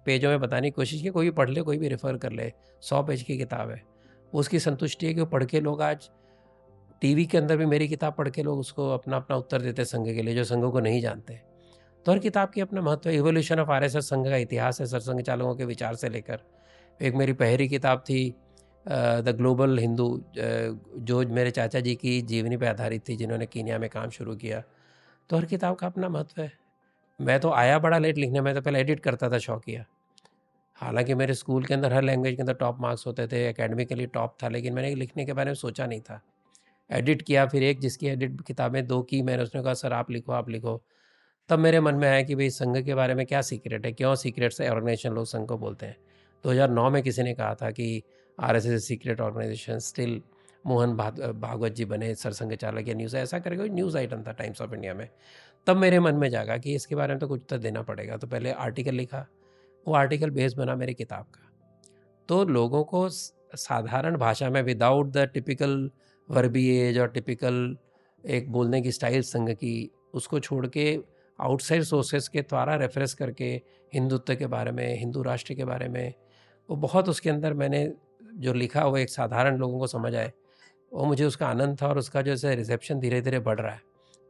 पेजों में बताने की कोशिश की। कोई भी पढ़ ले, कोई भी रेफ़र कर ले, 100 पेज की किताब है। उसकी संतुष्टि है कि वो पढ़ के लोग आज टीवी के अंदर भी मेरी किताब पढ़ के लोग उसको अपना अपना उत्तर देते हैं संघ के लिए, जो संघों को नहीं जानते। तो हर किताब की अपना महत्व है। इवोल्यूशन ऑफ आरएसएस संघ का इतिहास है, सरसंघ चालकों के विचार से लेकर। एक मेरी पहली किताब थी द ग्लोबल हिंदू, जो मेरे चाचा जी की जीवनी पर आधारित थी, जिन्होंने कीनिया में काम शुरू किया। तो हर किताब का अपना महत्व है। मैं तो आया बड़ा लेट लिखने में, तो पहले एडिट करता था शौकिया। हालांकि मेरे स्कूल के अंदर हर लैंग्वेज के अंदर टॉप मार्क्स होते थे, एकेडमिकली टॉप था, लेकिन मैंने लिखने के बारे में सोचा नहीं था। एडिट किया, फिर एक जिसकी एडिट किताबें 2 की मैंने, उसने कहा सर आप लिखो आप लिखो। तब मेरे मन में आया कि भाई संघ के बारे में क्या सीक्रेट है, क्यों सीक्रेट से ऑर्गेनाइजेशन लोग संघ को बोलते हैं। 2009 में किसी ने कहा था कि RSS secret organisation, still Mohan Bhagwat ji बने सरसंघ चालक या न्यूज़, ऐसा करके कोई न्यूज़ आइटम था टाइम्स ऑफ इंडिया में। तब मेरे मन में जागा कि इसके बारे में तो कुछ तो देना पड़ेगा। तो पहले आर्टिकल लिखा, वो आर्टिकल बेस बना मेरी किताब का। तो लोगों को साधारण भाषा में, विदाउट द टिपिकल वर्बिएज और टिपिकल एक बोलने की स्टाइल संघ की, उसको छोड़ के आउटसाइड सोर्सेस के द्वारा रेफरेंस करके हिंदुत्व के बारे में, हिंदू राष्ट्र के बारे में, वो बहुत उसके अंदर मैंने जो लिखा वो एक साधारण लोगों को समझ आए, वो मुझे उसका आनंद था। और उसका जो है रिसेप्शन धीरे धीरे बढ़ रहा है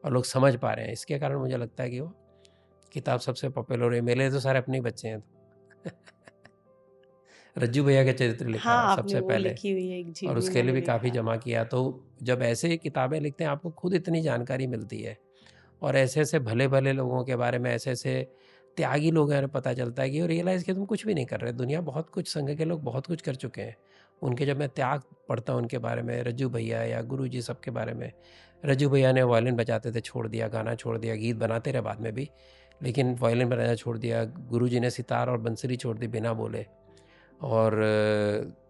और लोग समझ पा रहे हैं, इसके कारण मुझे लगता है कि वो किताब सबसे पॉपुलर हो रही है। मेरे तो सारे अपने ही बच्चे हैं तो रज्जू भैया के चरित्र लिखा हाँ, है आपने सबसे वो पहले, लिखी हुई है, एक और जीवनी उसके लिए मैंने भी देखा काफ़ी है। जमा किया। तो जब ऐसे ही किताबें लिखते हैं आपको खुद इतनी जानकारी मिलती है, और ऐसे ऐसे भले भले लोगों के बारे में, ऐसे ऐसे त्यागी लोगों के बारे में पता चलता है कि वो रियलाइज़ कि तुम कुछ भी नहीं कर रहे। दुनिया बहुत कुछ, संघ के लोग बहुत कुछ कर चुके हैं। उनके जब मैं त्याग पढ़ता हूँ उनके बारे में, रज्जू भैया या गुरु जी सबके बारे में। रज्जू भैया ने वायलिन बजाते थे, छोड़ दिया, गाना छोड़ दिया, गीत बनाते रहे बाद में भी, लेकिन वायलिन बजाना छोड़ दिया। गुरु जी ने सितार और बंसुरी छोड़ दी बिना बोले। और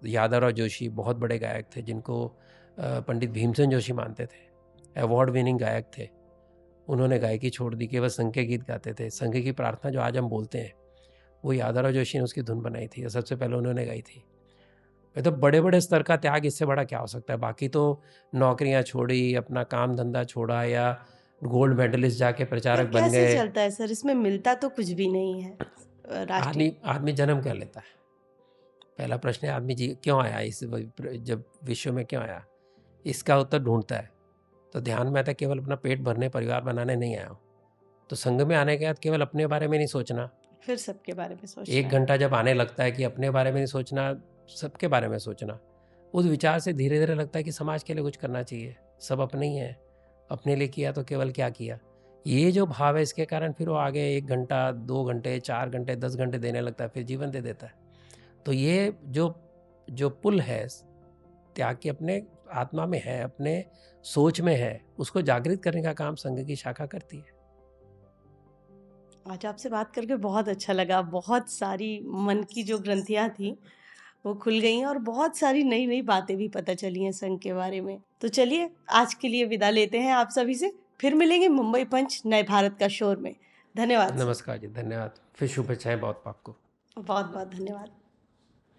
यादवराव जोशी बहुत बड़े गायक थे जिनको पंडित भीमसेन जोशी मानते थे, अवार्ड विनिंग गायक थे। उन्होंने गायकी छोड़ दी, केवल संघ के गीत गाते थे। संघ की प्रार्थना जो आज हम बोलते हैं वो यादवराव जोशी ने उसकी धुन बनाई थी और सबसे पहले उन्होंने गाई थी। तो बड़े बड़े स्तर का त्याग इससे बड़ा क्या हो सकता है। बाकी तो नौकरियां छोड़ी, अपना काम धंधा छोड़ा, या गोल्ड मेडलिस्ट जाके ये प्रचारक बन कैसे गए। चलता है सर? इसमें मिलता तो कुछ भी नहीं है। राष्ट्रीय आदमी जन्म क्या लेता है? पहला प्रश्न है, आदमी जी क्यों आया इस जब विश्व में क्यों आया, इसका उत्तर ढूंढता है। तो ध्यान में आता है केवल अपना पेट भरने, परिवार बनाने नहीं आया हूँ। तो संघ में आने के बाद केवल अपने बारे में नहीं सोचना, फिर सबके बारे में सोचना एक है। घंटा जब आने लगता है कि अपने बारे में नहीं सोचना, सबके बारे में सोचना, उस विचार से धीरे धीरे लगता है कि समाज के लिए कुछ करना चाहिए। सब अपने ही हैं, अपने लिए किया तो केवल क्या किया। ये जो भाव है, इसके कारण फिर वो आगे 1 घंटा, 2 घंटे, 4 घंटे, 10 घंटे देने लगता है, फिर जीवन दे देता है। तो ये जो जो पुल है त्याग की, अपने आत्मा में है, अपने सोच में है, उसको जागृत करने का काम संघ की शाखा करती है। आज आपसे बात करके बहुत अच्छा लगा। बहुत सारी मन की जो ग्रंथियाँ थी वो खुल गई हैं और बहुत सारी नई नई बातें भी पता चली हैं संघ के बारे में। तो चलिए आज के लिए विदा लेते हैं आप सभी से। फिर मिलेंगे मुंबई पंच नए भारत का शोर में। धन्यवाद सर। नमस्कार जी, धन्यवाद। फिर शुभेच्छाएं बहुत आपको। बहुत बहुत धन्यवाद।